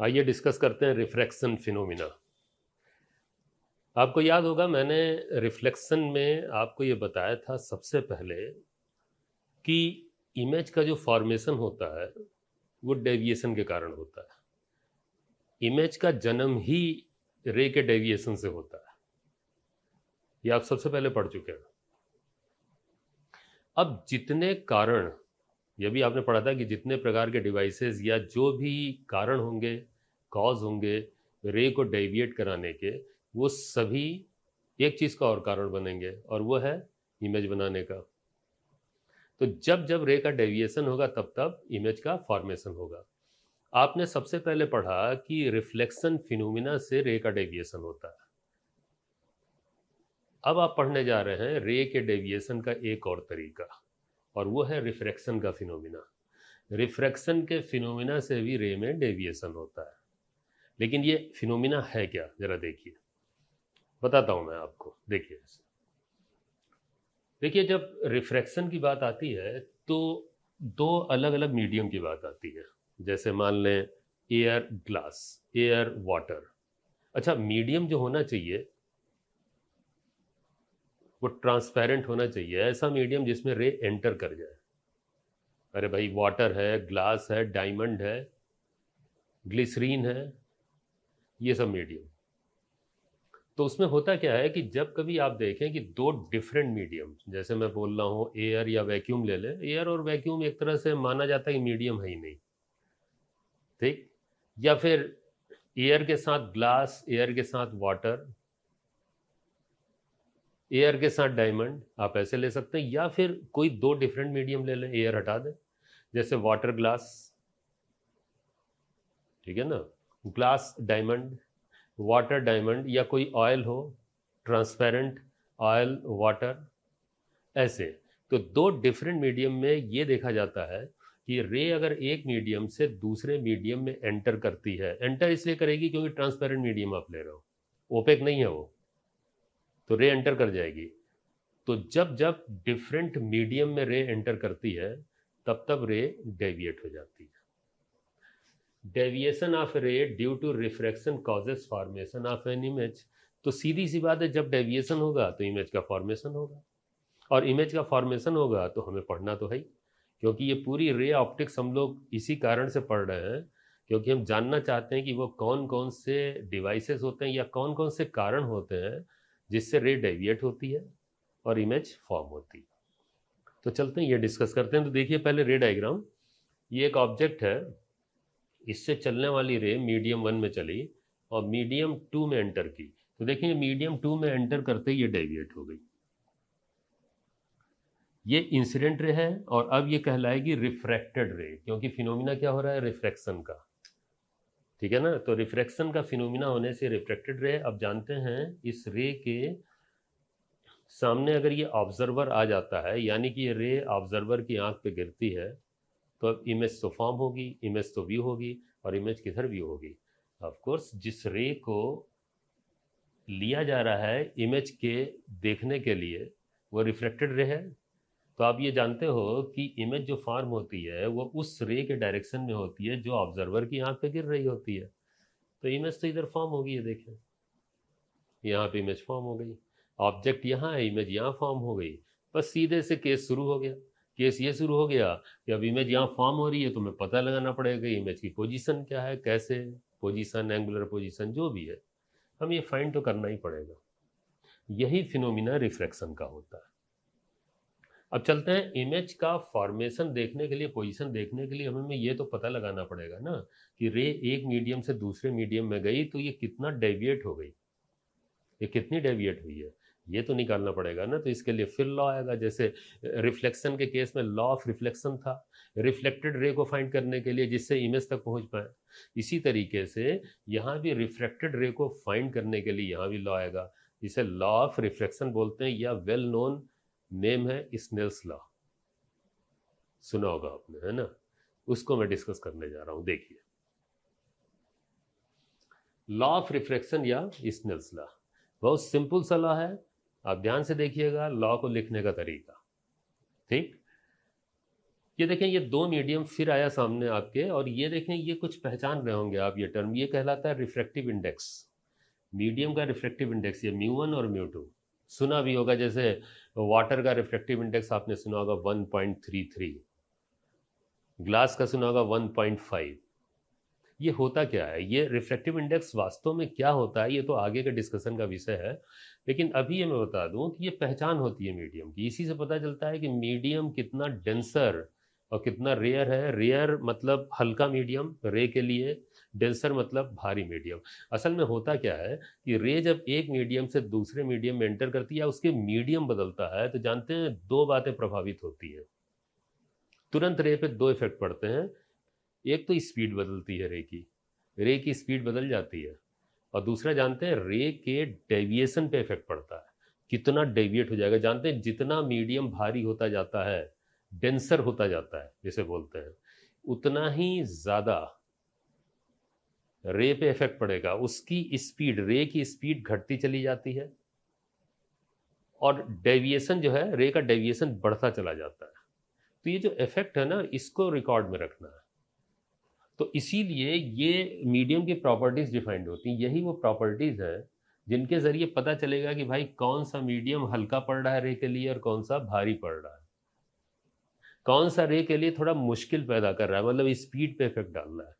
आइए डिस्कस करते हैं रिफ्रैक्शन फिनोमिना। आपको याद होगा मैंने रिफ्लेक्शन में आपको ये बताया था सबसे पहले कि इमेज का जो फॉर्मेशन होता है वो डेविएशन के कारण होता है। इमेज का जन्म ही रे के डेविएशन से होता है। ये आप सबसे पहले पढ़ चुके हैं। अब जितने कारण, ये भी आपने पढ़ा था कि जितने प्रकार के डिवाइसेस या जो भी कारण होंगे, कॉज होंगे रे को डेविएट कराने के, वो सभी एक चीज़ का और कारण बनेंगे और वो है इमेज बनाने का। तो जब जब रे का डेविएशन होगा तब तब इमेज का फॉर्मेशन होगा। आपने सबसे पहले पढ़ा कि रिफ्लेक्शन फिनोमिना से रे का डेविएशन होता है। अब आप पढ़ने जा रहे हैं रे के डेविएशन का एक और तरीका, और वो है रिफ्रैक्शन का फिनोमिना। रिफ्रैक्शन के फिनोमिना से भी रे में डेविएशन होता है। लेकिन ये फिनोमिना है क्या, जरा देखिए, बताता हूं मैं आपको। देखिए जब रिफ्रैक्शन की बात आती है तो दो अलग अलग मीडियम की बात आती है। जैसे मान लें एयर ग्लास, एयर वाटर। अच्छा, मीडियम जो होना चाहिए वो ट्रांसपेरेंट होना चाहिए, ऐसा मीडियम जिसमें रे एंटर कर जाए। अरे भाई, वाटर है, ग्लास है, डायमंड है, ग्लिसरीन है, ये सब मीडियम। तो उसमें होता क्या है कि जब कभी आप देखें कि दो डिफरेंट मीडियम, जैसे मैं बोल रहा हूँ एयर या वैक्यूम ले लें, एयर और वैक्यूम एक तरह से माना जाता है कि मीडियम है ही नहीं, ठीक। या फिर एयर के साथ ग्लास, एयर के साथ वाटर, एयर के साथ डायमंड, आप ऐसे ले सकते हैं। या फिर कोई दो डिफरेंट मीडियम ले लें, एयर हटा दें, जैसे वाटर ग्लास, ठीक है ना, ग्लास डायमंड, वाटर डायमंड, या कोई ऑयल हो, ट्रांसपेरेंट ऑयल वाटर, ऐसे। तो दो डिफरेंट मीडियम में ये देखा जाता है कि रे अगर एक मीडियम से दूसरे मीडियम में एंटर करती है, एंटर इसलिए करेगी क्योंकि ट्रांसपेरेंट मीडियम आप ले रहे हो, ओपेक नहीं है वो, तो रे एंटर कर जाएगी। तो जब जब डिफरेंट मीडियम में रे एंटर करती है तब तब रे डेविएट हो जाती है। Deviation of ray due to refraction causes formation of an image. तो सीधी सी बात है, जब डेविएशन होगा तो इमेज का फॉर्मेशन होगा, और इमेज का फॉर्मेशन होगा तो हमें पढ़ना तो है ही। क्योंकि ये पूरी रे ऑप्टिक्स हम लोग इसी कारण से पढ़ रहे हैं, क्योंकि हम जानना चाहते हैं कि वो कौन कौन से डिवाइसेस होते हैं या कौन कौन से कारण होते हैं जिससे रे डेविएट होती है और इमेज फॉर्म होती है। तो चलते हैं ये डिस्कस करते हैं। तो देखिए पहले रे डायग्राम। ये एक ऑब्जेक्ट है, इससे चलने वाली रे मीडियम 1 में चली और मीडियम 2 में एंटर की। तो देखिए मीडियम 2 में एंटर करते ही ये डेविएट हो गई। ये इंसिडेंट रे है और अब ये कहलाएगी रिफ्रैक्टेड रे, क्योंकि फिनोमिना क्या हो रहा है, रिफ्रैक्शन का, ठीक है ना। तो रिफ्रैक्शन का फिनोमिना होने से रिफ्रैक्टेड रे। अब जानते हैं इस रे के सामने अगर ये ऑब्जर्वर आ जाता है, यानी कि ये रे ऑब्जर्वर की आंख पे गिरती है, तो अब इमेज तो फॉर्म होगी, इमेज तो व्यू होगी, और इमेज किधर व्यू होगी, ऑफ कोर्स जिस रे को लिया जा रहा है इमेज के देखने के लिए वो रिफ्लेक्टेड रे है। तो आप ये जानते हो कि इमेज जो फॉर्म होती है वो उस रे के डायरेक्शन में होती है जो ऑब्जर्वर की आंख पे गिर रही होती है। तो इमेज तो इधर फॉर्म होगी, ये देखें, यहाँ पे इमेज फॉर्म हो गई, ऑब्जेक्ट यहाँ है, इमेज यहाँ फॉर्म हो गई। बस सीधे से केस शुरू हो गया। केस ये शुरू हो गया कि अब इमेज यहाँ फॉर्म हो रही है, तो हमें पता लगाना पड़ेगा कि इमेज की पोजीशन क्या है, कैसे पोजीशन, एंगुलर पोजीशन जो भी है, हम ये फाइंड तो करना ही पड़ेगा। यही फिनोमिना रिफ्रैक्शन का होता है। अब चलते हैं इमेज का फॉर्मेशन देखने के लिए, पोजीशन देखने के लिए हमें ये तो पता लगाना पड़ेगा ना कि रे एक मीडियम से दूसरे मीडियम में गई तो ये कितना डेविएट हो गई, ये कितनी डेविएट हुई है, ये तो निकालना पड़ेगा ना। तो इसके लिए फिर लॉ आएगा। जैसे रिफ्लेक्शन के केस में लॉ ऑफ रिफ्लेक्शन था, रिफ्लेक्टेड रे को फाइंड करने के लिए जिससे इमेज तक पहुंच पाए। इसी तरीके से यहाँ भी रिफ्लेक्टेड रे को फाइंड करने के लिए यहाँ भी लॉ आएगा, जिसे लॉ ऑफ रिफ्लेक्शन बोलते हैं, या वेल नोन नेम है स्नेल्स लॉ, सुना होगा आपने, है ना। उसको मैं डिस्कस करने जा रहा हूं। देखिए लॉ ऑफ रिफ्रैक्शन या स्नेल्स लॉ बहुत सिंपल सा लॉ है। आप ध्यान से देखिएगा लॉ को लिखने का तरीका, ठीक। ये देखें, ये दो मीडियम फिर आया सामने आपके, और ये देखें, ये कुछ पहचान रहे होंगे आप, ये टर्म ये कहलाता है रिफ्रैक्टिव इंडेक्स। मीडियम का रिफ्रैक्टिव इंडेक्स ये म्यू 1 और म्यू 2 सुना भी होगा। जैसे वाटर का रिफ्रैक्टिव इंडेक्स आपने सुना होगा 1.33, ग्लास का सुना होगा 1.5। ये होता क्या है, ये रिफ्रैक्टिव इंडेक्स वास्तव में क्या होता है, ये तो आगे के डिस्कशन का विषय है। लेकिन अभी ये मैं बता दूं कि ये पहचान होती है मीडियम की। इसी से पता चलता है कि मीडियम कितना डेंसर और कितना रेयर है। रेयर मतलब हल्का मीडियम रे के लिए, डेंसर मतलब भारी मीडियम। असल में होता क्या है कि रे जब एक मीडियम से दूसरे मीडियम में एंटर करती है या उसके मीडियम बदलता है, तो जानते हैं दो बातें प्रभावित होती हैं। तुरंत रे पे दो इफेक्ट पड़ते हैं। एक तो स्पीड बदलती है, रे की स्पीड बदल जाती है। और दूसरा जानते हैं रे के डेविएशन पे इफेक्ट पड़ता है, कितना डेविएट हो जाएगा। जानते हैं जितना मीडियम भारी होता जाता है, डेंसर होता जाता है जिसे बोलते हैं, उतना ही ज़्यादा रे पे इफेक्ट पड़ेगा। उसकी स्पीड, रे की स्पीड घटती चली जाती है, और डेविएशन जो है, रे का डेविएशन बढ़ता चला जाता है। तो ये जो इफेक्ट है ना, इसको रिकॉर्ड में रखना है। तो इसीलिए ये मीडियम की प्रॉपर्टीज डिफाइंड होती हैं। यही वो प्रॉपर्टीज है जिनके जरिए पता चलेगा कि भाई कौन सा मीडियम हल्का पड़ रहा है रे के लिए और कौन सा भारी पड़ रहा है, कौन सा रे के लिए थोड़ा मुश्किल पैदा कर रहा है, मतलब स्पीड पे इफेक्ट डाल रहा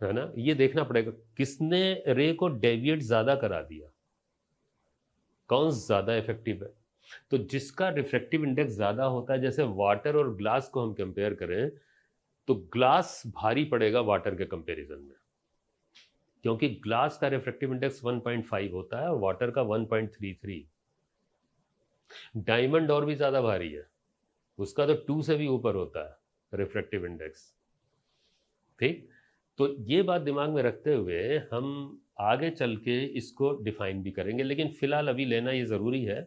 है ना। ये देखना पड़ेगा किसने रे को डेविएट ज्यादा करा दिया, कौन ज्यादा इफेक्टिव है। तो जिसका रिफ्रैक्टिव इंडेक्स ज्यादा होता है, जैसे वाटर और ग्लास को हम कंपेयर करें, तो ग्लास भारी पड़ेगा वाटर के कंपैरिजन में, क्योंकि ग्लास का रिफ्रैक्टिव इंडेक्स 1.5 होता है और वाटर का 1.33। डायमंड और भी ज़्यादा भारी है, उसका तो 2 से भी ऊपर होता है रिफ्रैक्टिव इंडेक्स। ठीक, तो ये बात दिमाग में रखते हुए हम आगे चल के इसको डिफाइन भी करेंगे, लेकिन फिलहाल अभी लेना ये ज़रूरी है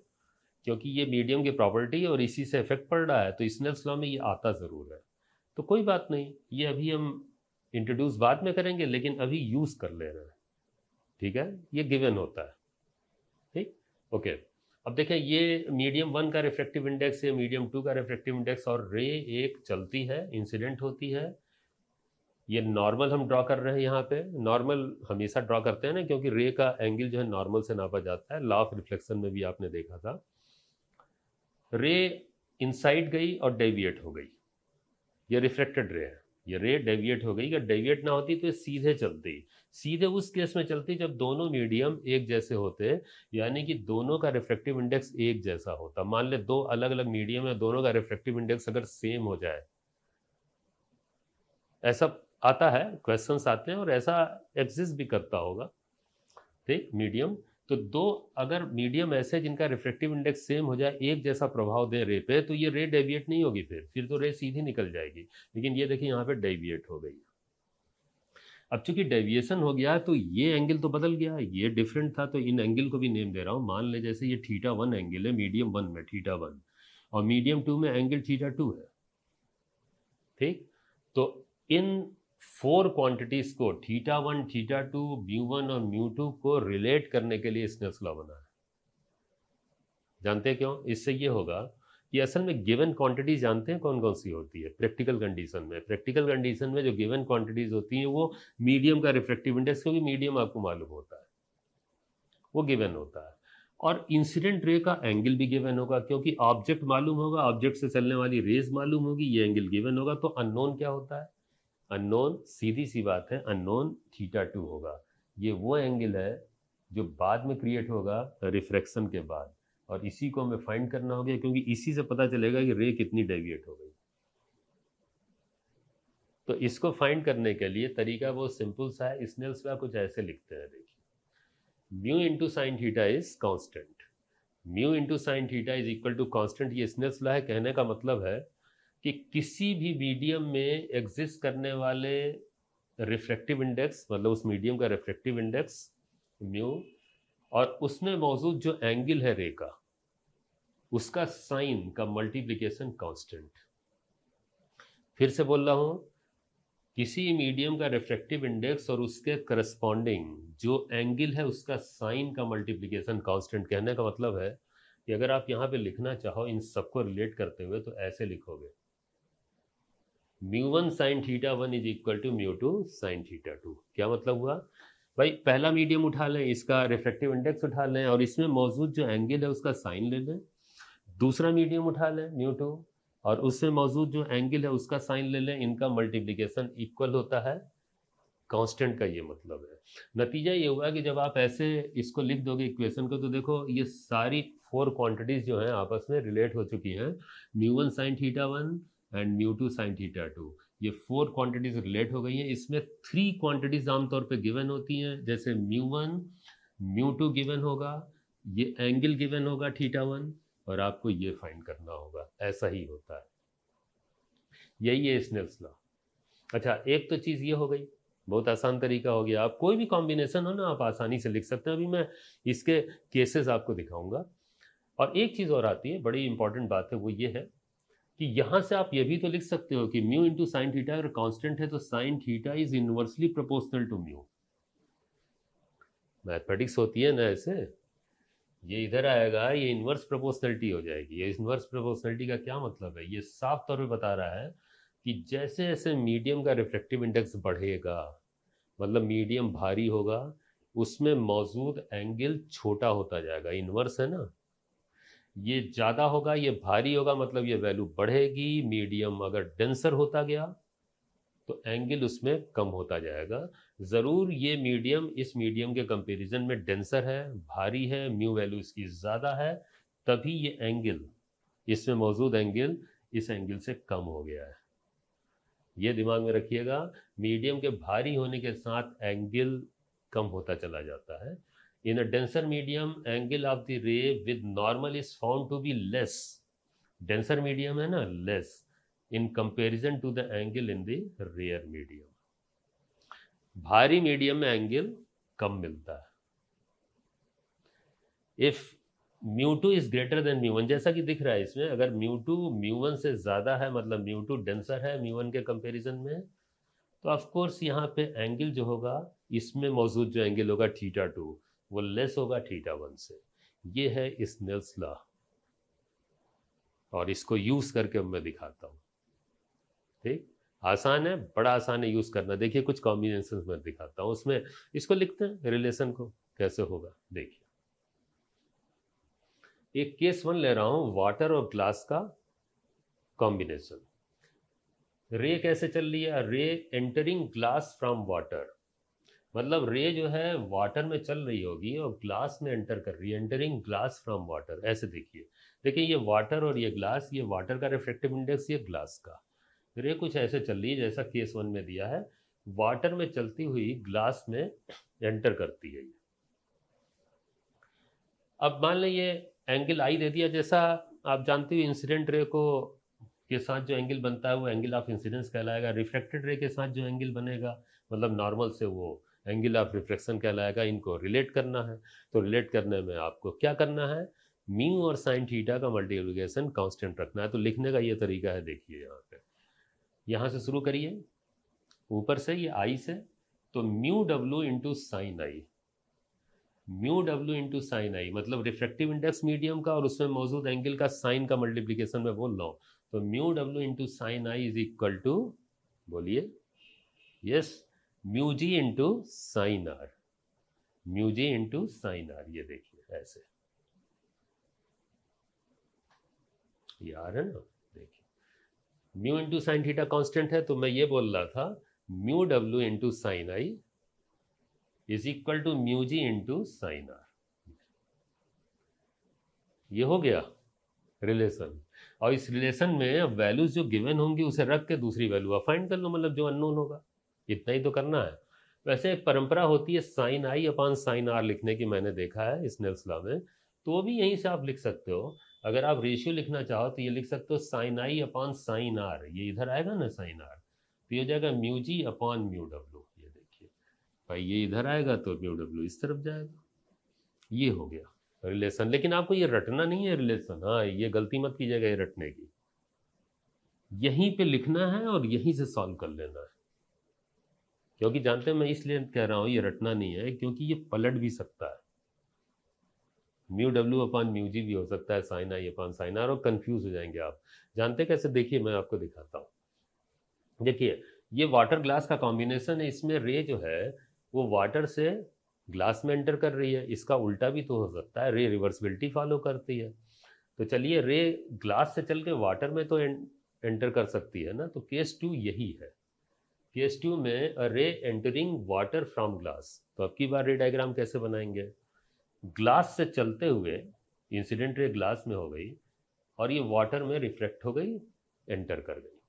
क्योंकि ये मीडियम की प्रॉपर्टी और इसी से इफेक्ट पड़ रहा है। तो स्नेल्स लॉ में ये आता ज़रूर है, तो कोई बात नहीं, ये अभी हम इंट्रोड्यूस बाद में करेंगे, लेकिन अभी यूज़ कर ले रहे हैं। ठीक है, ये गिवन होता है। ठीक, ओके। अब देखें, ये मीडियम 1 का रिफ्रैक्टिव इंडेक्स है, मीडियम 2 का रिफ्रैक्टिव इंडेक्स, और रे एक चलती है, इंसिडेंट होती है। ये नॉर्मल हम ड्रॉ कर रहे हैं यहाँ पे। नॉर्मल हमेशा ड्रॉ करते हैं ना, क्योंकि रे का एंगल जो है नॉर्मल से नापा जाता है। लॉ ऑफ रिफ्लेक्शन में भी आपने देखा था, रे इनसाइड गई और डेविएट हो गई, ये रिफ्लेक्टेड रे है। ये रे डेविएट हो गई, अगर डेविएट ना होती तो ये सीधे चलती। सीधे उस केस में चलती जब दोनों मीडियम एक जैसे होते, यानी कि दोनों का रिफ्रैक्टिव इंडेक्स एक जैसा होता। मान ले दो अलग अलग मीडियम है, दोनों का रिफ्रैक्टिव इंडेक्स अगर सेम हो जाए, ऐसा आता है, क्वेश्चंस आते हैं और ऐसा एग्जिस्ट भी करता होगा। ठीक, मीडियम तो दो अगर मीडियम ऐसे जिनका रिफ्रैक्टिव इंडेक्स सेम हो जाए, एक जैसा प्रभाव दे रे पे, तो ये रे डेविएट नहीं होगी, फिर तो रे सीधी निकल जाएगी। लेकिन ये देखिए यहाँ पे डेविएट हो गई। अब चूंकि डेविएशन हो गया तो ये एंगल तो बदल गया, ये डिफरेंट था, तो इन एंगल को भी नेम दे रहा हूँ। मान ले जैसे ये θ1 एंगल है मीडियम 1 में, θ1, और मीडियम 2 में एंगल θ2 है। ठीक, तो इन 4 क्वांटिटीज को, θ1, θ2, μ1 और μ2 को रिलेट करने के लिए स्नेल्स लॉ बना है। जानते हैं क्यों? इससे ये होगा कि असल में गिवन क्वांटिटी जानते हैं कौन कौन सी होती है प्रैक्टिकल कंडीशन में। प्रैक्टिकल कंडीशन में जो गिवन क्वांटिटीज होती हैं वो मीडियम का रिफ्रैक्टिव इंडेक्स, क्योंकि मीडियम आपको मालूम होता है, वो गिवन होता है। और इंसिडेंट रे का एंगल भी गिवन होगा, क्योंकि ऑब्जेक्ट मालूम होगा, ऑब्जेक्ट से चलने वाली रेज मालूम होगी, ये एंगल गिवन होगा। तो अननोन क्या होता है? अननोन, सीधी सी बात है, अननोन θ2 होगा। ये वो एंगल है जो बाद में क्रिएट होगा रिफ्रैक्शन के बाद, और इसी को हमें फाइंड करना होगा, क्योंकि इसी से पता चलेगा कि रे कितनी डेविएट हो गई। तो इसको फाइंड करने के लिए तरीका बहुत सिंपल सा है। स्नेल्स लॉ कुछ ऐसे लिखते हैं, देखिए, mu into sine theta is constant, mu into sine theta is equal to constant. ये स्नेल्स लॉ है। कहने का मतलब है कि किसी भी मीडियम में एग्जिस्ट करने वाले रिफ्रैक्टिव इंडेक्स, मतलब उस मीडियम का रिफ्रैक्टिव इंडेक्स म्यू, और उसमें मौजूद जो एंगल है रे का, उसका साइन का मल्टीप्लिकेशन कांस्टेंट। फिर से बोल रहा हूं, किसी मीडियम का रिफ्रैक्टिव इंडेक्स और उसके करस्पॉन्डिंग जो एंगल है उसका साइन का मल्टीप्लिकेशन कांस्टेंट। कहने का मतलब है कि अगर आप यहाँ पे लिखना चाहो इन सबको रिलेट करते हुए तो ऐसे लिखोगे, mu 1 sine theta 1 is equal to mu 2 sine theta 2। क्या मतलब हुआ भाई, पहला मीडियम उठा लें, इसका रिफ्रैक्टिव इंडेक्स उठा लें और इसमें मौजूद जो एंगल है उसका साइन ले लें। दूसरा मीडियम उठा लें म्यू 2 और उसमें मौजूद जो एंगल है उसका साइन ले लें। इनका मल्टीप्लिकेशन इक्वल होता है कांस्टेंट का, ये मतलब है। नतीजा ये हुआ कि जब आप ऐसे इसको लिख दोगे इक्वेशन को, तो देखो ये सारी 4 क्वांटिटीज जो हैं आपस में रिलेट हो चुकी हैं। Mu 1 sine theta 1 and mu 2 sine theta 2, ये 4 क्वांटिटीज रिलेट हो गई हैं। इसमें 3 क्वांटिटीज आमतौर पे गिवन होती हैं, जैसे म्यू 1 म्यू 2 गिवन होगा, ये एंगल गिवन होगा थीटा 1 और आपको ये फाइंड करना होगा। ऐसा ही होता है, यही है स्नेल्स लॉ। अच्छा, एक तो चीज़ ये हो गई, बहुत आसान तरीका हो गया। आप कोई भी कॉम्बिनेशन हो ना आप आसानी से लिख सकते हैं। अभी मैं इसके केसेस आपको दिखाऊंगा। और एक चीज़ और आती है, बड़ी इंपॉर्टेंट बात है, वो ये है कि यहाँ से आप ये भी तो लिख सकते हो कि म्यू इंटू साइन थीटा अगर कांस्टेंट है तो sine theta is inversely proportional to mu. Mathematics होती है ना ऐसे, ये इधर आएगा, ये इन्वर्स प्रोपोर्शनलिटी हो जाएगी। ये इन्वर्स प्रोपोर्शनलिटी का क्या मतलब है, ये साफ तौर पे बता रहा है कि जैसे जैसे मीडियम का रिफ्लेक्टिव इंडेक्स बढ़ेगा, मतलब मीडियम भारी होगा, उसमें मौजूद एंगल छोटा होता जाएगा। इन्वर्स है ना, ये ज़्यादा होगा, ये भारी होगा, मतलब ये वैल्यू बढ़ेगी। मीडियम अगर डेंसर होता गया तो एंगल उसमें कम होता जाएगा। ज़रूर ये मीडियम इस मीडियम के कंपैरिजन में डेंसर है, भारी है, म्यू वैल्यू इसकी ज़्यादा है, तभी ये एंगल, इसमें मौजूद एंगल इस एंगल से कम हो गया है। ये दिमाग में रखिएगा, मीडियम के भारी होने के साथ एंगल कम होता चला जाता है। In a denser medium angle of the ray with normal is found to be less. Denser medium है ना, less in comparison to the angle in the rarer medium. भारी मीडियम में एंगल कम मिलता है। If mu 2 is greater than mu 1, जैसा कि दिख रहा है इसमें, अगर म्यू 2 म्यू 1 से ज़्यादा है, मतलब म्यू 2 डेंसर है म्यू 1 के कंपैरिजन में, तो ऑफ कोर्स यहाँ पे एंगल जो होगा, इसमें मौजूद जो एंगल होगा थीटा 2, वो लेस होगा थीटा 1 से। ये है स्नेल्स लॉ और इसको यूज़ करके मैं दिखाता हूँ। ठीक, आसान है, बड़ा आसान है यूज़ करना। देखिए कुछ कॉम्बिनेशन मैं दिखाता हूँ, उसमें इसको लिखते हैं रिलेशन को कैसे होगा। देखिए एक केस 1 ले रहा हूँ, वाटर और ग्लास का कॉम्बिनेशन। रे कैसे चल रही है, रे एंटरिंग ग्लास फ्रॉम वाटर, मतलब रे जो है वाटर में चल रही होगी और ग्लास में एंटर कर रही है, एंटरिंग ग्लास फ्रॉम वाटर। ऐसे देखिए, देखिए ये वाटर और ये ग्लास, ये वाटर का रिफ्रैक्टिव इंडेक्स, ये ग्लास का। रे कुछ ऐसे चल रही है जैसा केस 1 में दिया है, वाटर में चलती हुई ग्लास में एंटर करती है। अब मान लें ये एंगल आई दे दिया, जैसा आप जानते हो इंसिडेंट रे को के साथ जो एंगल बनता है वो एंगल ऑफ इंसिडेंस कहलाएगा। रिफ्रैक्टेड रे के साथ जो एंगल बनेगा, मतलब नॉर्मल से, वो एंगल ऑफ रिफ्लेक्शन कहलाएगा। इनको रिलेट करना है, तो रिलेट करने में आपको क्या करना है, म्यू और साइन थीटा का मल्टीप्लिकेशन कांस्टेंट रखना है। तो लिखने का ये तरीका है, देखिए यहाँ पे, यहाँ से शुरू करिए ऊपर से, ये आई से, तो mu W into sine i, mu W into sine आई, मतलब रिफ्रैक्टिव इंडेक्स मीडियम का और उसमें मौजूद एंगल का साइन का मल्टीप्लिकेशन में बोल रहा हूँ। तो mu W into sine i is equal to, बोलिए, yes, mu G into sine r, mu G into sine r. ये देखिए ऐसे, ये आ रहा है ना, देखिए mu into sine theta constant है, तो मैं ये बोल रहा था mu W into sine i is equal to mu G into sine r. ये हो गया रिलेशन। और इस रिलेशन में वैल्यूज जो गिवन होंगी उसे रख के दूसरी वैल्यू फाइंड कर लो, मतलब जो अननोन होगा। इतना ही तो करना है। वैसे एक परंपरा होती है sine i upon sine r लिखने की, मैंने देखा है स्नेल्स लॉ में, तो वो भी यहीं से आप लिख सकते हो। अगर आप रेशियो लिखना चाहो तो ये लिख सकते हो sine i upon sine r, ये इधर आएगा ना साइन आर, तो ये हो जाएगा mu G upon mu W. ये देखिए भाई, ये इधर आएगा तो म्यू डब्ल्यू इस तरफ जाएगा। ये हो गया रिलेशन। लेकिन आपको ये रटना नहीं है रिलेशन, हाँ ये गलती मत कीजिएगा ये रटने की, यहीं पे लिखना है और यहीं से सॉल्व कर लेना है। क्योंकि जानते हैं मैं इसलिए कह रहा हूँ ये रटना नहीं है, क्योंकि ये पलट भी सकता है। Mu W upon mu g भी हो सकता है sine i upon sine r, और कंफ्यूज हो जाएंगे आप। जानते कैसे? देखिए मैं आपको दिखाता हूँ। देखिए ये वाटर ग्लास का कॉम्बिनेशन है, इसमें रे जो है वो वाटर से ग्लास में एंटर कर रही है। इसका उल्टा भी तो हो सकता है, रे रिवर्सिबिलिटी फॉलो करती है। तो चलिए रे ग्लास से चल के वाटर में तो एंटर कर सकती है ना, तो केस टू यही है। केस टू में अ रे एंटरिंग वाटर फ्रॉम ग्लास। तो अब की बार रे डायग्राम कैसे बनाएंगे? ग्लास से चलते हुए इंसिडेंट रे ग्लास में हो गई और ये वाटर में रिफ्लेक्ट हो गई, एंटर कर गई।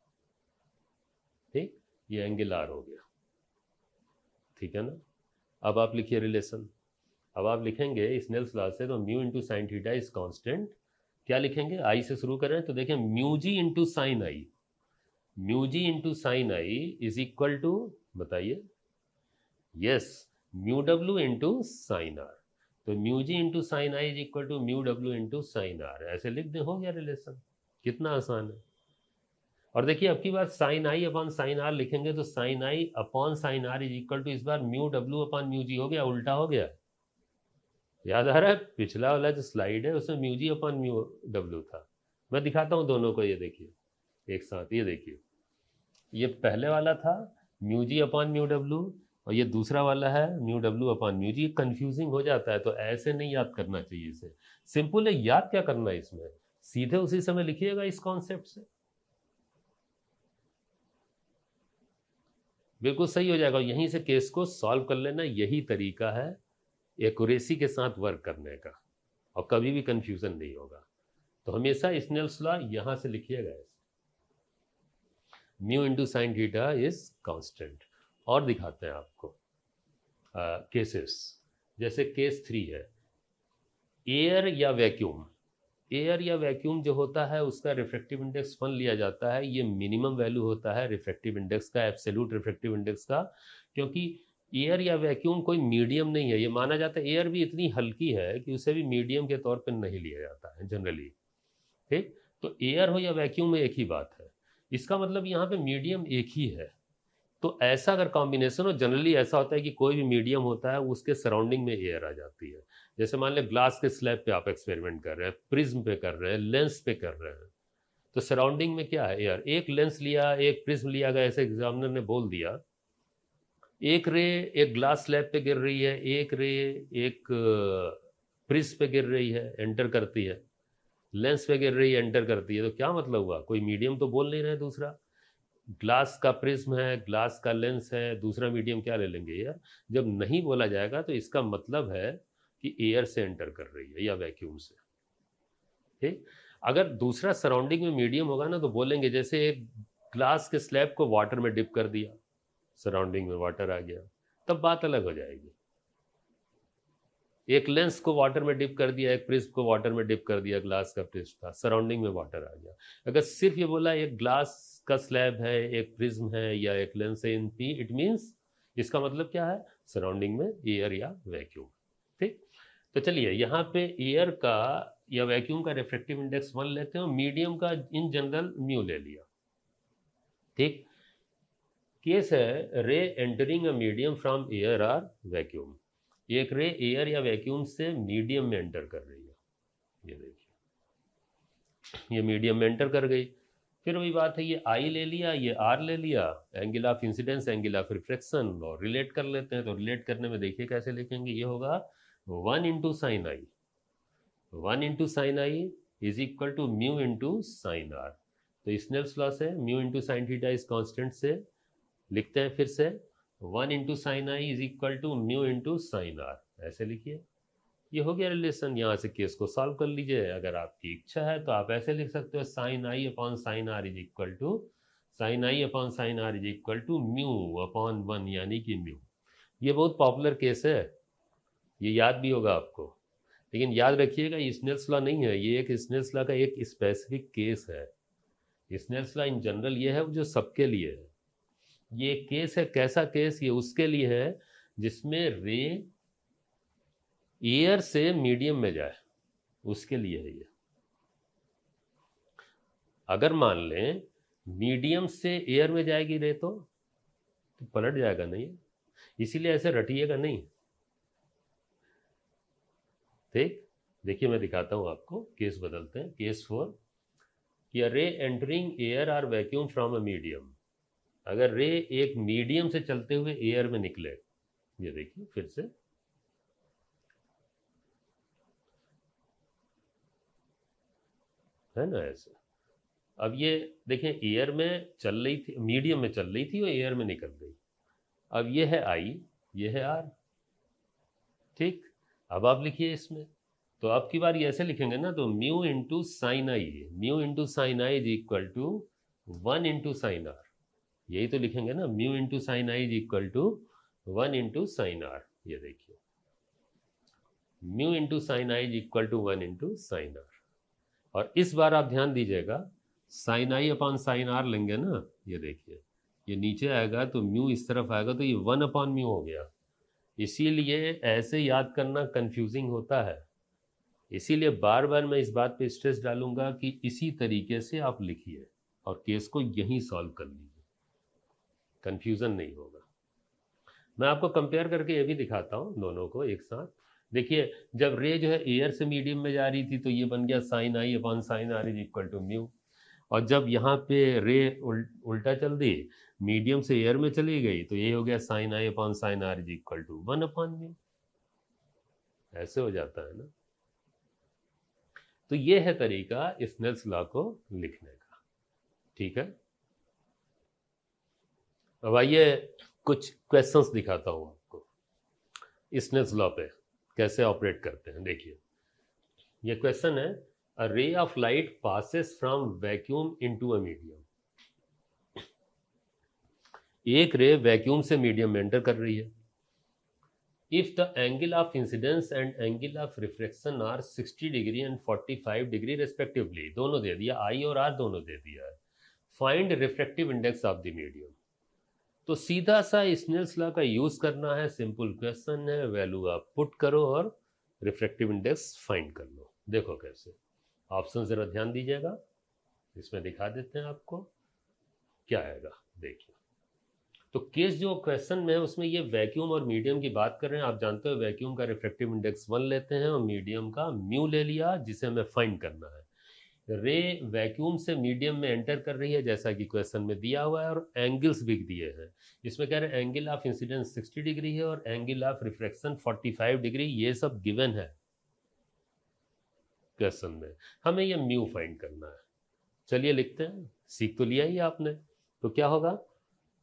ठीक, ये एंगल आर हो गया, ठीक है ना। अब आप लिखिए रिलेशन। अब आप लिखेंगे स्नेल्स लॉ से, तो mu into sine theta is constant. क्या लिखेंगे? आई से शुरू करें तो देखें mu G into sine i, mu G into sine i is equal to, बताइए, yes, mu W into sine r. तो mu G into sine i is equal to mu W into sine r, ऐसे लिख दें, हो गया relation. कितना आसान है। और देखिए अब की बार sine i upon sine r लिखेंगे तो sine i upon sine r is equal to, इस बार mu W upon mu G हो गया, उल्टा हो गया। याद आ रहा है? पिछला वाला जो स्लाइड है उसमें mu G upon mu W था। मैं दिखाता हूँ दोनों को, ये देखिए एक साथ, ये देखिए, ये पहले वाला था mu G upon mu W, और ये दूसरा वाला है म्यू डब्ल्यू अपॉन म्यू जी। कंफ्यूजिंग हो जाता है, तो ऐसे नहीं याद करना चाहिए इसे। सिंपल है, याद क्या करना है इसमें, सीधे उसी समय लिखिएगा इस कॉन्सेप्ट से, बिल्कुल सही हो जाएगा। यहीं से केस को सॉल्व कर लेना, यही तरीका है एक्यूरेसी के साथ वर्क करने का, और कभी भी कंफ्यूजन नहीं होगा। तो हमेशा स्नेल्स लॉ यहां से लिखिएगा, mu into sine theta is constant. और दिखाते हैं आपको केसेस। जैसे केस 3 है, एयर या वैक्यूम। एयर या वैक्यूम जो होता है उसका रिफ्रैक्टिव इंडेक्स 1 लिया जाता है। ये मिनिमम वैल्यू होता है रिफ्रैक्टिव इंडेक्स का, एब्सोल्यूट रिफ्रैक्टिव इंडेक्स का, क्योंकि एयर या वैक्यूम कोई मीडियम नहीं है। ये माना जाता है एयर भी इतनी हल्की है कि उसे भी मीडियम के तौर पर नहीं लिया जाता है जनरली। ठीक, तो एयर हो या वैक्यूम में एक ही बात है। इसका मतलब यहाँ पे मीडियम एक ही है। तो ऐसा अगर कॉम्बिनेशन हो, जनरली ऐसा होता है कि कोई भी मीडियम होता है उसके सराउंडिंग में एयर आ जाती है। जैसे मान लें ग्लास के स्लैब पे आप एक्सपेरिमेंट कर रहे हैं, प्रिज्म पे कर रहे हैं, लेंस पे कर रहे हैं, तो सराउंडिंग में क्या है? एयर। एक लेंस लिया, एक प्रिज्म लिया गया, ऐसे एग्जामिनर ने बोल दिया, एक रे एक ग्लास स्लैब पे गिर रही है, एक रे एक प्रिज्म पे गिर रही है, एंटर करती है, लेंस पे गिर रही है, एंटर करती है, तो क्या मतलब हुआ? कोई मीडियम तो बोल नहीं रहे। दूसरा ग्लास का प्रिज्म है, ग्लास का लेंस है, दूसरा मीडियम क्या ले लेंगे? एयर। जब नहीं बोला जाएगा तो इसका मतलब है कि एयर से एंटर कर रही है या वैक्यूम से। ठीक, अगर दूसरा सराउंडिंग में मीडियम होगा ना तो बोलेंगे, जैसे एक ग्लास के स्लैब को वाटर में डिप कर दिया, सराउंडिंग में वाटर आ गया, तब बात अलग हो जाएगी। एक लेंस को वाटर में डिप कर दिया, एक प्रिज्म को वाटर में डिप कर दिया, ग्लास का प्रिज्म था, सराउंडिंग में वाटर आ गया। अगर सिर्फ ये बोला एक ग्लास का स्लैब है, एक प्रिज्म है या एक लेंस है इन पी, इट मीन्स इसका मतलब क्या है? सराउंडिंग में एयर या वैक्यूम। ठीक, तो चलिए यहाँ पे एयर का या वैक्यूम का रिफ्रैक्टिव इंडेक्स 1 लेते हैं, मीडियम का इन जनरल म्यू ले लिया। ठीक, केस है रे entering a medium from air और वैक्यूम। एक रे एयर या वैक्यूम से मीडियम में एंटर कर रही है, ये देखिए, ये मीडियम में एंटर कर गई। फिर वही बात है, ये आई ले लिया, ये आर ले लिया, angle of incidence, angle of reflection, और रिलेट कर लेते हैं। तो रिलेट करने में देखिए कैसे लिखेंगे, ये होगा 1 into sine i, 1 into sine i is equal to mu into sine r. तो स्नेल्स लॉ से mu into sine theta is constant से लिखते हैं फिर से, 1 into sine i is equal to mu into sine r, ऐसे लिखिए। ये हो गया रिलेशन। यहाँ से केस को सॉल्व कर लीजिए। अगर आपकी इच्छा है तो आप ऐसे लिख सकते हो, sine i upon sine r is equal to, sine i upon sine r is equal to mu upon 1, यानी कि म्यू। ये बहुत पॉपुलर केस है, ये याद भी होगा आपको। लेकिन याद रखिएगा ये स्नेल्स लॉ नहीं है, ये एक स्नेल्स लॉ का एक स्पेसिफिक केस है। स्नेल्स लॉ इन जनरल ये है जो सबके लिए है। ये केस है, कैसा केस? ये उसके लिए है जिसमें रे एयर से मीडियम में जाए, उसके लिए है ये। अगर मान लें मीडियम से एयर में जाएगी रे तो पलट जाएगा नहीं, इसीलिए ऐसे रटिएगा नहीं। ठीक, देखिए मैं दिखाता हूँ आपको, केस बदलते हैं। केस 4 कि ray entering air or vacuum from a medium. अगर रे एक मीडियम से चलते हुए एयर में निकले, ये देखिए फिर से, है ना ऐसे। अब ये देखें, एयर में चल रही थी, मीडियम में चल रही थी और एयर में निकल गई। अब ये है आई, ये है आर, ठीक। अब आप लिखिए इसमें, तो आपकी बार ये ऐसे लिखेंगे ना, तो mu into sine i, mu into sine i is equal to 1 into sine r. यही तो लिखेंगे ना, mu into sine i is equal to 1 into sine r. ये देखिए, mu into sine i is equal to 1 into sine r. और इस बार आप ध्यान दीजिएगा, sine i upon sine r लेंगे ना, ये देखिए ये नीचे आएगा तो म्यू इस तरफ आएगा, तो ये 1 अपॉन म्यू हो गया। इसीलिए ऐसे याद करना कंफ्यूजिंग होता है, इसीलिए बार बार मैं इस बात पे स्ट्रेस डालूंगा कि इसी तरीके से आप लिखिए और केस को यहीं सॉल्व कर लीजिए, कंफ्यूजन नहीं होगा। मैं आपको कंपेयर करके ये भी दिखाता हूँ दोनों को एक साथ। देखिए, जब रे जो है एयर से मीडियम में जा रही थी तो ये बन गया sine i upon sine r is equal to mu. और जब यहाँ पे रे उल्टा चल दी, मीडियम से एयर में चली गई, तो ये हो गया sine i upon sine r is equal to 1 upon mu. ऐसे हो जाता है ना। तो ये है तरीका स्नेल्स लॉ को लिखने का, ठीक है। अब आइए कुछ क्वेश्चंस दिखाता हूँ आपको स्नेल्स लॉ पे कैसे ऑपरेट करते हैं। देखिए ये क्वेश्चन है, a ray of light passes from vacuum into a medium. एक रे वैक्यूम से मीडियम में एंटर कर रही है। If the angle of incidence and angle of reflection are 60 degree and 45 degree respectively, दोनों दे दिया, आई और आर दोनों दे दिया है। Find refractive index of the medium. तो सीधा सा स्नेल्स लॉ का यूज करना है, सिंपल क्वेश्चन है, वैल्यू आप पुट करो और रिफ्रैक्टिव इंडेक्स फाइंड कर लो। देखो कैसे, ऑप्शन जरा ध्यान दीजिएगा, इसमें दिखा देते हैं आपको क्या आएगा। देखिए, तो केस जो क्वेश्चन में है उसमें ये वैक्यूम और मीडियम की बात कर रहे हैं। आप जानते हो वैक्यूम का रिफ्रैक्टिव इंडेक्स 1 लेते हैं और मीडियम का म्यू ले लिया, जिसे हमें फाइंड करना है। रे वैक्यूम से मीडियम में एंटर कर रही है जैसा कि क्वेश्चन में दिया हुआ है, और एंगल्स भी दिए हैं। इसमें कह रहे हैं एंगल ऑफ इंसिडेंस 60 डिग्री है और एंगल ऑफ रिफ्रैक्शन 45 डिग्री, ये सब गिवन है क्वेश्चन में। हमें ये म्यू फाइंड करना है। चलिए लिखते हैं, सीख तो लिया ही आपने। तो क्या होगा,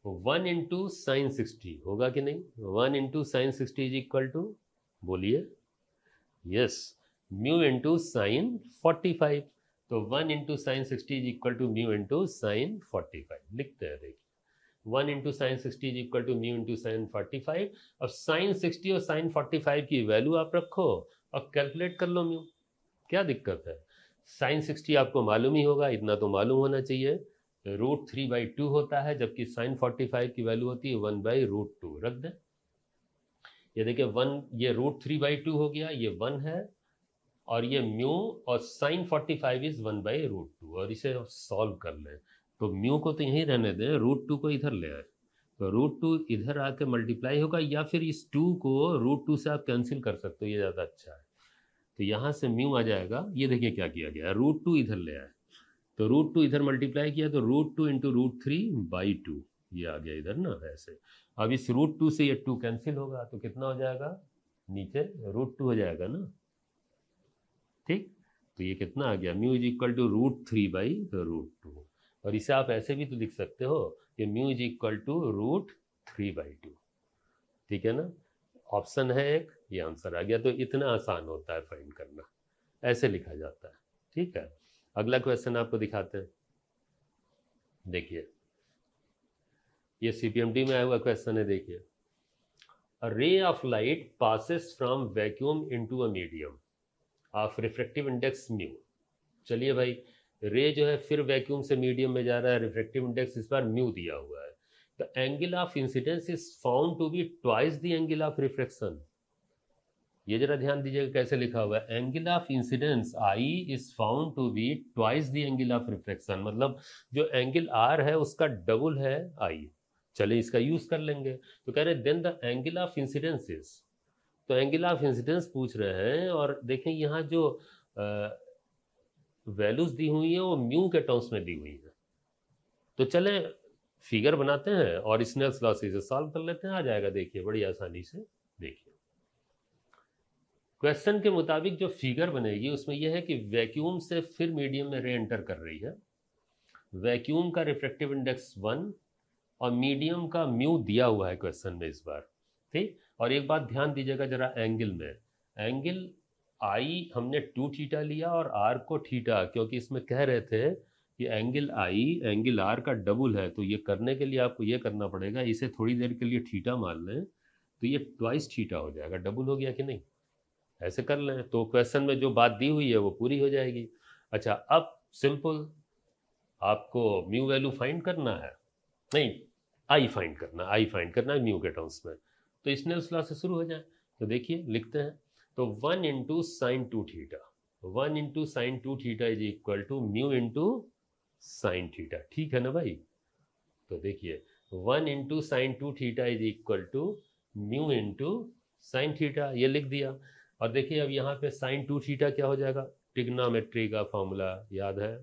1 इंटू साइन 60 होगा कि नहीं, 1 into sine 60 is equal to, बोलिए, यस, म्यू इंटू साइन 45। तो 1 into sine 60 is equal to mu into sine 45 लिखते हैं। देखिए 1 into sine 60 is equal to mu into sine 45। अब साइन 60 और साइन 45 की वैल्यू आप रखो और कैलकुलेट कर लो म्यू, क्या दिक्कत है। साइन 60 आपको मालूम ही होगा, इतना तो मालूम होना चाहिए, √3/2 होता है, जबकि साइन 45 की वैल्यू होती है 1/√2। रख दें, ये देखिए 1, ये √3/2 हो गया, ये 1 है, और ये म्यू और साइन 45 इज 1/√2, और इसे सॉल्व कर लें। तो म्यू को तो यहीं रहने दें, √2 को इधर ले आए, तो √2 इधर आके मल्टीप्लाई होगा, या फिर इस 2 को √2 से आप कैंसिल कर सकते हो, ये ज़्यादा अच्छा है। तो यहाँ से म्यू आ जाएगा, ये देखिए क्या किया गया, √2 इधर ले आए, तो √2 इधर मल्टीप्लाई किया तो √2 इंटू √3/2, ये आ गया इधर ना ऐसे। अब इस √2 से ये 2 कैंसिल होगा, तो कितना हो जाएगा, नीचे √2 हो जाएगा ना, ठीक। तो ये कितना आ गया, म्यू इज इक्वल टू √3/√2। और इसे आप ऐसे भी तो लिख सकते हो कि म्यू इज इक्वल टू √3/2, ठीक है ना। ऑप्शन है एक, ये आंसर आ गया। तो इतना आसान होता है फाइंड करना, ऐसे लिखा जाता है, ठीक है। अगला क्वेश्चन आपको दिखाते हैं। देखिए ये CPMT में आया हुआ क्वेश्चन है। देखिए, a ray of light passes from vacuum into a medium of refractive index mu. चलिए भाई, रे जो है फिर वैक्यूम से मीडियम में जा रहा है, रिफ्रैक्टिव इंडेक्स इस बार म्यू दिया हुआ है। The angle of incidence is found to be twice the angle of refraction. ये जरा ध्यान दीजिएगा कैसे लिखा हुआ है, angle of incidence i is found to be twice the angle of refraction, मतलब जो एंगल आर है उसका डबल है आई। चलिए इसका यूज कर लेंगे। तो कह रहे then the angle of incidence is, तो एंगल ऑफ इंसिडेंस पूछ रहे हैं, और देखें यहाँ जो वैल्यूज दी हुई है वो म्यू के टर्म्स में दी हुई है। तो चले फिगर बनाते हैं और स्नेल्स लॉ से सॉल्व कर लेते हैं, आ जाएगा देखिए बड़ी आसानी से। देखिए क्वेश्चन के मुताबिक जो फिगर बनेगी उसमें यह है कि वैक्यूम से फिर मीडियम में रे एंटर कर रही है, वैक्यूम का रिफ्रैक्टिव इंडेक्स 1 और मीडियम का म्यू दिया हुआ है क्वेश्चन में इस बार, ठीक। और एक बात ध्यान दीजिएगा जरा, एंगल में एंगल आई हमने 2 थीटा लिया और आर को थीटा, क्योंकि इसमें कह रहे थे कि एंगल आई एंगल आर का डबल है, तो ये करने के लिए आपको ये करना पड़ेगा, इसे थोड़ी देर के लिए थीटा मान लें तो ये ट्वाइस थीटा हो जाएगा। डबल हो गया कि नहीं, ऐसे कर लें तो क्वेश्चन में जो बात दी हुई है वो पूरी हो जाएगी। अच्छा, अब सिंपल आपको म्यू वैल्यू फाइंड करना है, नहीं आई फाइंड करना है म्यू के टर्म्स में। तो स्नेल्स लॉ से शुरू हो जाए, तो देखिए लिखते हैं, तो 1 into sine 2 theta, 1 into sine 2 theta is equal to mu into sine theta, ठीक है ना भाई। तो देखिए 1 into sine 2 theta is equal to mu into sine theta, ये लिख दिया। और देखिए अब यहाँ पे साइन 2 थीटा क्या हो जाएगा, ट्रिग्नोमेट्री का फॉर्मूला याद है,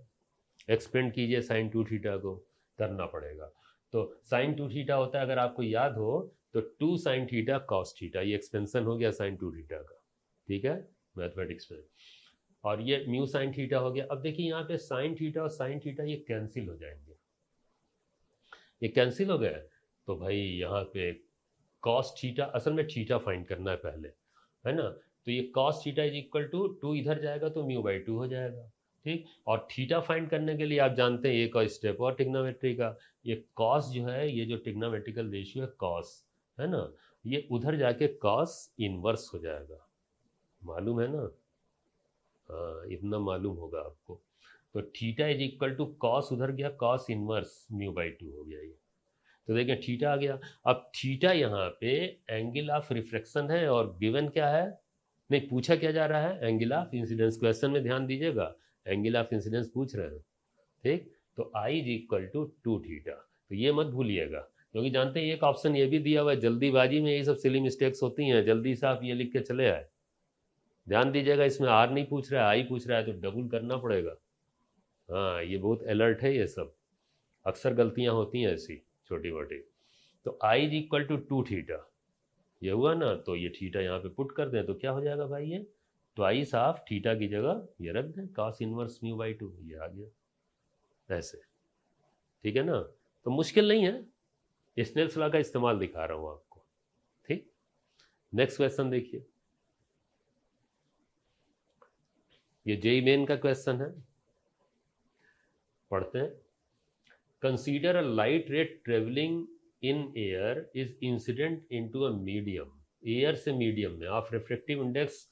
एक्सपेंड कीजिए साइन 2 थीटा को, करना पड़ेगा। तो साइन 2 थीटा होता है, अगर आपको याद हो तो 2 साइन थीटा कॉस थीटा, ये एक्सपेंशन हो गया साइन 2 थीटा का, ठीक है मैथमेटिक्स में। और ये म्यू साइन थीटा हो गया। अब देखिए यहाँ पे साइन थीटा और साइन थीटा ये कैंसिल हो जाएंगे, ये कैंसिल हो गए, तो भाई यहाँ पे कॉस थीटा, असल में थीटा फाइंड करना है पहले, है ना। तो ये cos theta is equal to 2 इधर जाएगा तो म्यू बाई 2 हो जाएगा, ठीक। और थीटा फाइंड करने के लिए आप जानते हैं एक और स्टेप और ट्रिग्नोमेट्री का, ये कॉस जो है, ये जो ट्रिग्नोमेट्रिकल रेशियो है कॉस, है ना, ये उधर जाके कॉस इनवर्स हो जाएगा, मालूम है ना। हाँ इतना मालूम होगा आपको। तो theta is equal to cos, उधर गया कॉस इनवर्स म्यू बाई 2 हो गया ये। तो देखें थीटा आ गया। अब थीटा यहाँ पे एंगल ऑफ रिफ्लेक्शन है, और गिवन क्या है, नहीं पूछा क्या जा रहा है, एंगल ऑफ इंसिडेंस। क्वेश्चन में ध्यान दीजिएगा, एंगल ऑफ इंसिडेंस पूछ रहे हैं, ठीक। तो आई इज इक्वल टू 2 थीटा, तो ये मत भूलिएगा, क्योंकि जानते हैं एक ऑप्शन ये भी दिया हुआ है, जल्दीबाजी में ये सब सिली मिस्टेक्स होती हैं, जल्दी से आप ये लिख के चले आए। ध्यान दीजिएगा, इसमें आर नहीं पूछ रहा है, आई पूछ रहा है, तो डबल करना पड़ेगा। हाँ ये बहुत अलर्ट है, ये सब अक्सर गलतियां होती हैं ऐसी छोटी मोटी। तो आई इज इक्वल टू 2 थीटा, ये हुआ ना, तो ये थीटा यहाँ पे पुट कर दें तो क्या हो जाएगा भाई, ये ट्वाइस ऑफ थीटा की जगह ये रख दें कॉस इनवर्स म्यू बाई 2, ये आ गया ऐसे, ठीक है ना। तो मुश्किल नहीं है, स्नेल्स लॉ का इस्तेमाल दिखा रहा हूँ आपको, ठीक। नेक्स्ट क्वेश्चन देखिए, ये जेई मेन का क्वेश्चन है, पढ़ते हैं। कंसीडर अ लाइट रे travelling in air is incident into a medium, air से मीडियम में ऑफ रिफ्रैक्टिव इंडेक्स,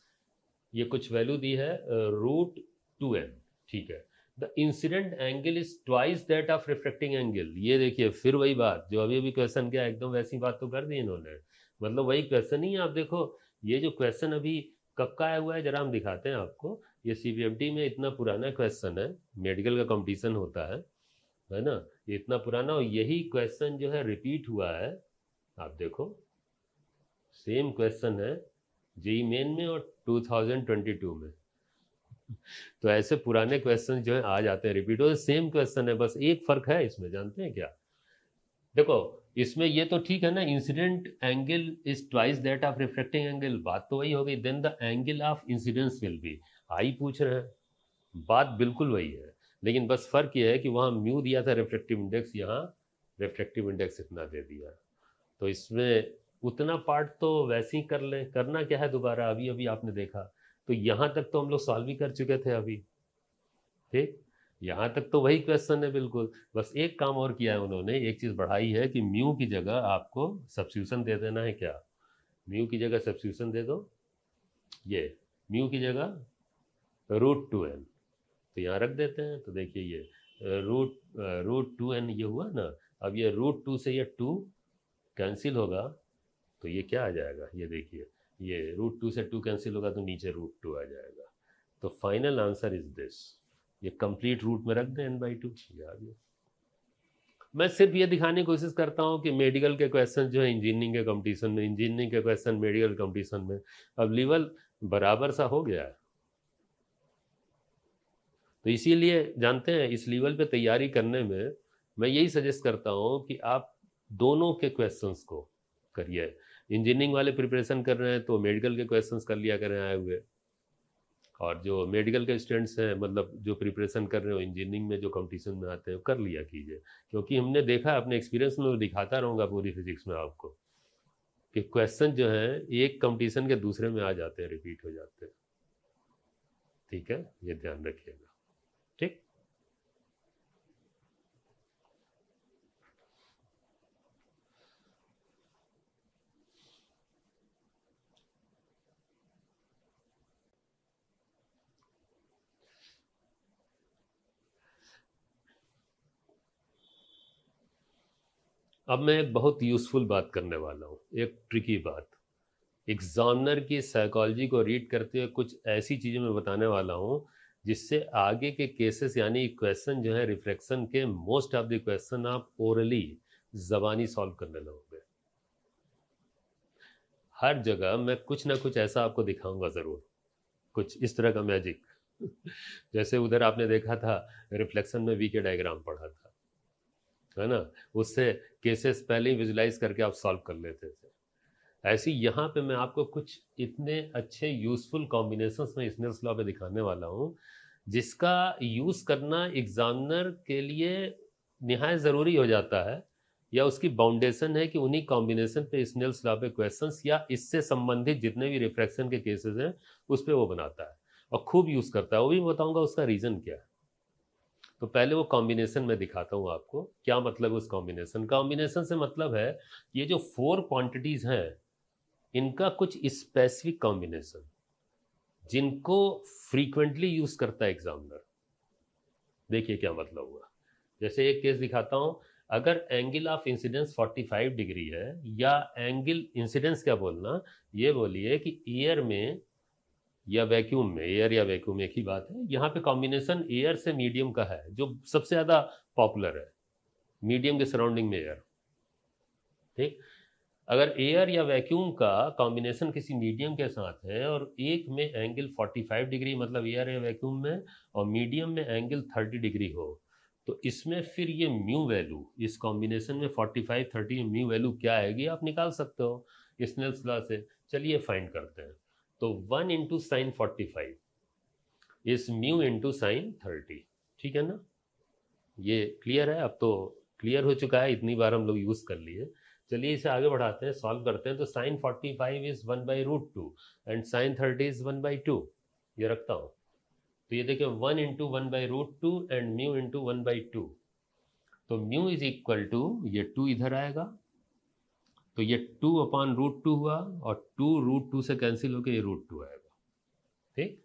ये कुछ वैल्यू दी है √2n, ठीक है। The incident angle is twice that of refracting angle, ये देखिए फिर वही बात जो अभी अभी क्वेश्चन किया, एकदम वैसी बात तो कर दी इन्होंने, मतलब वही क्वेश्चन ही है। आप देखो ये जो क्वेश्चन अभी कब का आया हुआ है, जरा हम दिखाते हैं आपको। ये CPFT में इतना पुराना क्वेश्चन है, मेडिकल का कंपटीशन होता है ना, ये इतना पुराना, और यही क्वेश्चन जो है रिपीट हुआ है, आप देखो सेम क्वेश्चन है जेई मेन में और 2022 में। तो ऐसे पुराने क्वेश्चन जो है आ जाते हैं रिपीट हो, सेम क्वेश्चन है, बस एक फर्क है इसमें, जानते हैं क्या, देखो इसमें ये तो ठीक है ना, incident angle is twice that of refracting angle, बात तो वही हो गई। Then the angle of incidence will be, i पूछ रहे हैं, बात बिल्कुल वही है, लेकिन बस फर्क ये है कि वहाँ म्यू दिया था रिफ्रैक्टिव इंडेक्स, यहाँ रिफ्रैक्टिव इंडेक्स इतना दे दिया। तो इसमें उतना पार्ट तो वैसे ही कर लें, करना क्या है दोबारा, अभी अभी आपने देखा, तो यहाँ तक तो हम लोग सॉल्व ही कर चुके थे अभी, ठीक। यहाँ तक तो वही क्वेश्चन है बिल्कुल, बस एक काम और किया है उन्होंने, एक चीज़ बढ़ाई है कि म्यू की जगह आपको सब्स्टिट्यूशन दे देना है, क्या, म्यू की जगह सब्स्टिट्यूशन दे दो, ये म्यू की जगह √2n, तो यहाँ रख देते हैं। तो देखिए ये √2n ये हुआ ना, अब ये √2 से ये 2 कैंसिल होगा, तो ये क्या आ जाएगा, ये देखिए ये √2 से 2 कैंसिल होगा तो नीचे √2 आ जाएगा। तो फाइनल आंसर इज दिस, ये कंप्लीट रूट में रख दें n/2, ये आ गया। मैं सिर्फ ये दिखाने की कोशिश करता हूँ कि मेडिकल के क्वेश्चन जो है इंजीनियरिंग के कंपटीशन में, इंजीनियरिंग के क्वेश्चन मेडिकल कंपटीशन में, अब लेवल बराबर सा हो गया है। तो इसीलिए जानते हैं इस लेवल पे तैयारी करने में मैं यही सजेस्ट करता हूँ कि आप दोनों के क्वेश्चंस को करिए। इंजीनियरिंग वाले प्रिपरेशन कर रहे हैं तो मेडिकल के क्वेश्चंस कर लिया करें आए हुए, और जो मेडिकल के स्टूडेंट्स हैं मतलब जो प्रिपरेशन कर रहे हो इंजीनियरिंग में जो कंपटीशन में आते हैं कर लिया कीजिए। क्योंकि हमने देखा अपने एक्सपीरियंस में, दिखाता रहूँगा पूरी फिजिक्स में आपको कि क्वेश्चन जो है एक कंपटीशन के दूसरे में आ जाते हैं, रिपीट हो जाते हैं। ठीक है, ये ध्यान रखिएगा। ठीक, अब मैं एक बहुत यूज़फुल बात करने वाला हूँ, एक ट्रिकी बात। एग्जामिनर की साइकोलॉजी को रीड करते हुए कुछ ऐसी चीज़ें मैं बताने वाला हूँ जिससे आगे के केसेस यानी क्वेश्चन जो है रिफ्लेक्शन के, मोस्ट ऑफ द क्वेश्चन आप ओरली ज़बानी सॉल्व करने लगोगे। हर जगह मैं कुछ ना कुछ ऐसा आपको दिखाऊंगा ज़रूर, कुछ इस तरह का मैजिक। जैसे उधर आपने देखा था रिफ्लेक्शन में वी के डायग्राम पढ़ा था, है ना, उससे केसेस पहले ही विजुलाइज करके आप सॉल्व कर लेते थे। ऐसे ही यहाँ पे मैं आपको कुछ इतने अच्छे यूज़फुल कॉम्बिनेशंस में स्नेल्स लॉ पे दिखाने वाला हूँ जिसका यूज़ करना एग्जामिनर के लिए निहायत ज़रूरी हो जाता है, या उसकी बाउंडेशन है कि उन्हीं कॉम्बिनेशन पे स्नेल्स लॉ पे क्वेश्चंस या इससे संबंधित जितने भी रिफ्रैक्शन के केसेस हैं उस पर वो बनाता है और खूब यूज़ करता है। वो भी बताऊँगा उसका रीज़न क्या है। तो पहले वो कॉम्बिनेशन में दिखाता हूँ आपको क्या मतलब उस कॉम्बिनेशन से मतलब है ये जो 4 क्वांटिटीज़ हैं इनका कुछ स्पेसिफिक कॉम्बिनेशन जिनको फ्रीक्वेंटली यूज करता है एग्जामिनर। देखिए क्या मतलब हुआ। जैसे एक केस दिखाता हूं, अगर एंगल ऑफ इंसिडेंस 45 डिग्री है, या एंगल इंसिडेंस क्या बोलना, ये बोलिए कि एयर में या वैक्यूम में, एयर या वैक्यूम एक ही बात है, यहाँ पे कॉम्बिनेशन एयर से मीडियम का है जो सबसे ज़्यादा पॉपुलर है, मीडियम के सराउंडिंग में एयर। ठीक, अगर एयर या वैक्यूम का कॉम्बिनेशन किसी मीडियम के साथ है और एक में एंगल 45 डिग्री मतलब एयर या वैक्यूम में, और मीडियम में एंगल 30 डिग्री हो, तो इसमें फिर ये म्यू वैल्यू इस कॉम्बिनेशन में 45 30 म्यू वैल्यू क्या आएगी आप निकाल सकते हो स्नेल्स लॉ से। चलिए फाइंड करते हैं। तो 1 इंटू साइन 45 इस म्यू इंटू साइन 30। ठीक है ना, ये क्लियर है? अब तो क्लियर हो चुका है, इतनी बार हम लोग यूज़ कर लिए। चलिए इसे आगे बढ़ाते हैं, सॉल्व करते हैं। तो sine 45 is 1/√2 and sine 30 is 1/2। ये रखता हूँ, तो ये देखिए 1 इंटू 1/√2 एंड म्यू इंटू 1/2। तो म्यू इज इक्वल टू, ये 2 इधर आएगा, तो ये 2/√2 हुआ, और 2√2 से कैंसिल होकर ये √2 आएगा। ठीक,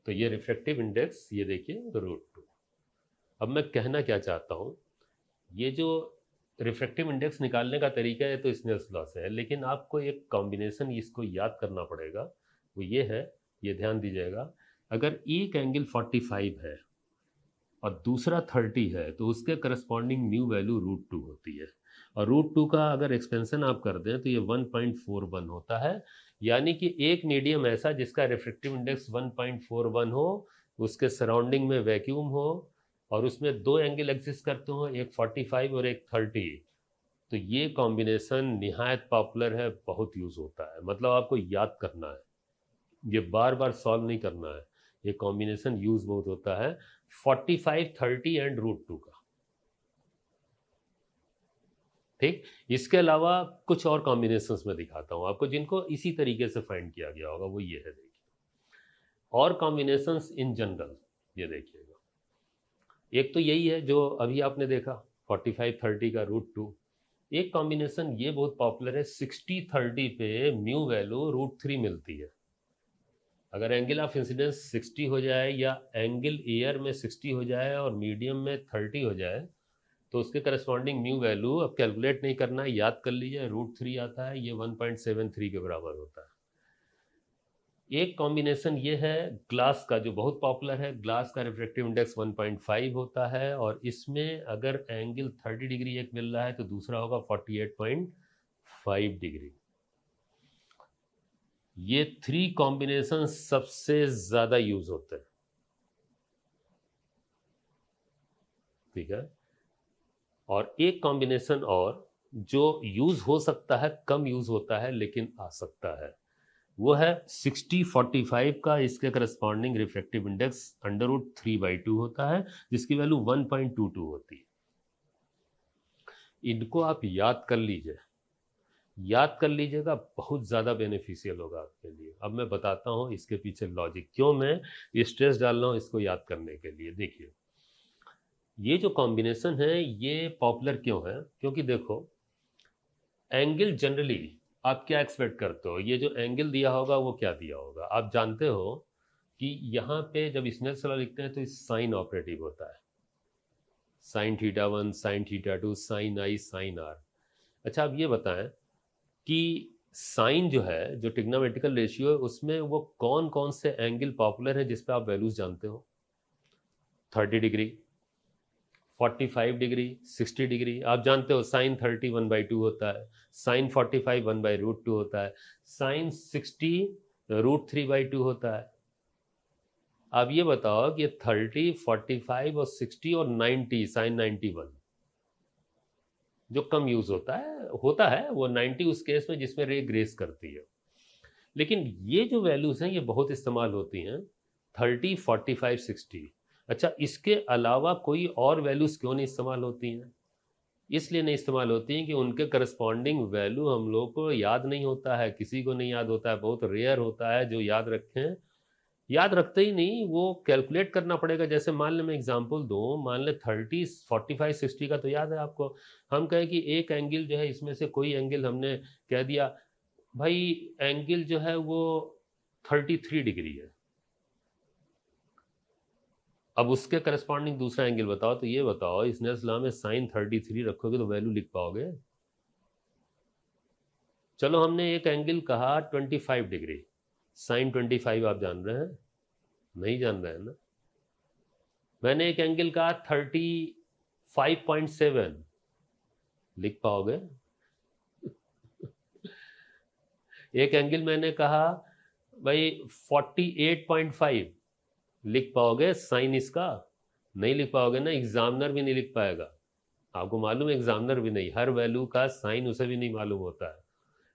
तो ये रिफ्रैक्टिव इंडेक्स ये देखिए √2। अब मैं कहना क्या चाहता हूँ, ये जो रिफ्रैक्टिव इंडेक्स निकालने का तरीका है तो स्नेल्स लॉ से है, लेकिन आपको एक कॉम्बिनेशन इसको याद करना पड़ेगा, वो ये है, ये ध्यान दीजिएगा। अगर एक एंगल 45 है और दूसरा 30 है तो उसके करस्पॉन्डिंग म्यू वैल्यू √2 होती है, और √2 का अगर एक्सपेंशन आप कर दें तो ये 1.41 होता है। यानी कि एक मीडियम ऐसा जिसका रिफ्रैक्टिव इंडेक्स 1.41 हो, उसके सराउंडिंग में वैक्यूम हो, और उसमें दो एंगल एग्जिस्ट करते हो, एक 45 और एक 30, तो ये कॉम्बिनेशन निहायत पॉपुलर है, बहुत यूज़ होता है। मतलब आपको याद करना है, ये बार बार सॉल्व नहीं करना है, ये कॉम्बिनेशन यूज़ बहुत होता है 45 30 एंड √2 का। ठीक, इसके अलावा कुछ और कॉम्बिनेशंस में दिखाता हूँ आपको जिनको इसी तरीके से फाइंड किया गया होगा, वो ये है देखिए। और कॉम्बिनेशंस इन जनरल ये देखिएगा, एक तो यही है जो अभी आपने देखा 45 30 का √2। एक कॉम्बिनेशन ये बहुत पॉपुलर है, 60 30 पे म्यू वैल्यू √3 मिलती है। अगर एंगल ऑफ इंसिडेंस 60 हो जाए, या एंगल एयर में 60 हो जाए और मीडियम में 30 हो जाए, तो उसके करस्पॉन्डिंग म्यू वैल्यू अब कैलकुलेट नहीं करना है, याद कर लीजिए √3 आता है, ये 1.73 के बराबर होता है। एक कॉम्बिनेशन ये है ग्लास का, जो बहुत पॉपुलर है। ग्लास का रिफ्रैक्टिव इंडेक्स 1.5 होता है, और इसमें अगर एंगल 30 डिग्री एक मिल रहा है तो दूसरा होगा 48.5 डिग्री। ये 3 कॉम्बिनेशन सबसे ज़्यादा यूज होते हैं, ठीक है। और एक कॉम्बिनेशन और जो यूज हो सकता है, कम यूज होता है लेकिन आ सकता है, वो है 60-45 का। इसके करस्पॉन्डिंग रिफ्रैक्टिव इंडेक्स √3/2 होता है, जिसकी वैल्यू 1.22 होती है। इनको आप याद कर लीजिए, याद कर लीजिएगा, बहुत ज़्यादा बेनिफिशियल होगा आपके लिए। अब मैं बताता हूँ इसके पीछे लॉजिक, क्यों मैं स्ट्रेस डाल रहा हूँ इसको याद करने के लिए। देखिए, ये जो कॉम्बिनेशन है ये पॉपुलर क्यों है, क्योंकि देखो एंगल जनरली आप क्या एक्सपेक्ट करते हो, ये जो एंगल दिया होगा वो क्या दिया होगा। आप जानते हो कि यहाँ पे जब स्नेल्स लॉ लिखते हैं तो साइन ऑपरेटिव होता है, sine theta 1, sine theta 2, sine i, sine r. अच्छा, आप ये बताएं कि साइन जो है, जो टिग्नोमेट्रिकल रेशियो है, उसमें वो कौन कौन से एंगल पॉपुलर है जिस पे आप वैल्यूज जानते हो। 30 डिग्री, 45 डिग्री, 60 डिग्री। आप जानते हो साइन 30 1/2 होता है, साइन 45 1/√2 होता है, साइन 60 √3/2 होता है। अब ये बताओ कि 30, 45 और 60 और 90, साइन 91 जो कम यूज होता है वो 90 उस केस में जिसमें रे ग्रेस करती है। लेकिन ये जो वैल्यूज हैं ये बहुत इस्तेमाल होती हैं, 30, 45, 60। अच्छा, इसके अलावा कोई और वैल्यूज क्यों नहीं इस्तेमाल होती हैं? इसलिए नहीं इस्तेमाल होती हैं कि उनके करस्पॉन्डिंग वैल्यू हम लोग को याद नहीं होता है, किसी को नहीं याद होता है, बहुत रेयर होता है जो याद रखें। याद रखते ही नहीं, वो कैलकुलेट करना पड़ेगा। जैसे मान ले, मैं एग्जांपल दूं, मान ले 30, 45, 60 का तो याद है आपको। हम कहें कि एक एंगल जो है, इसमें से कोई एंगल हमने कह दिया भाई, एंगल जो है वो 33 डिग्री है। अब उसके करस्पॉन्डिंग दूसरा एंगल बताओ, तो ये बताओ स्नेल्स लॉ में साइन 33 रखोगे तो वैल्यू लिख पाओगे? चलो, हमने एक एंगल कहा 25 डिग्री, साइन 25 आप जान रहे हैं? नहीं जान रहे हैं ना। मैंने एक एंगल कहा 35.7, लिख पाओगे? एक एंगल मैंने कहा भाई 48.5, लिख पाओगे साइन इसका? नहीं लिख पाओगे ना, एग्जामिनर भी नहीं लिख पाएगा। आपको मालूम है, एग्जामिनर भी नहीं, हर वैल्यू का साइन उसे भी नहीं मालूम होता है,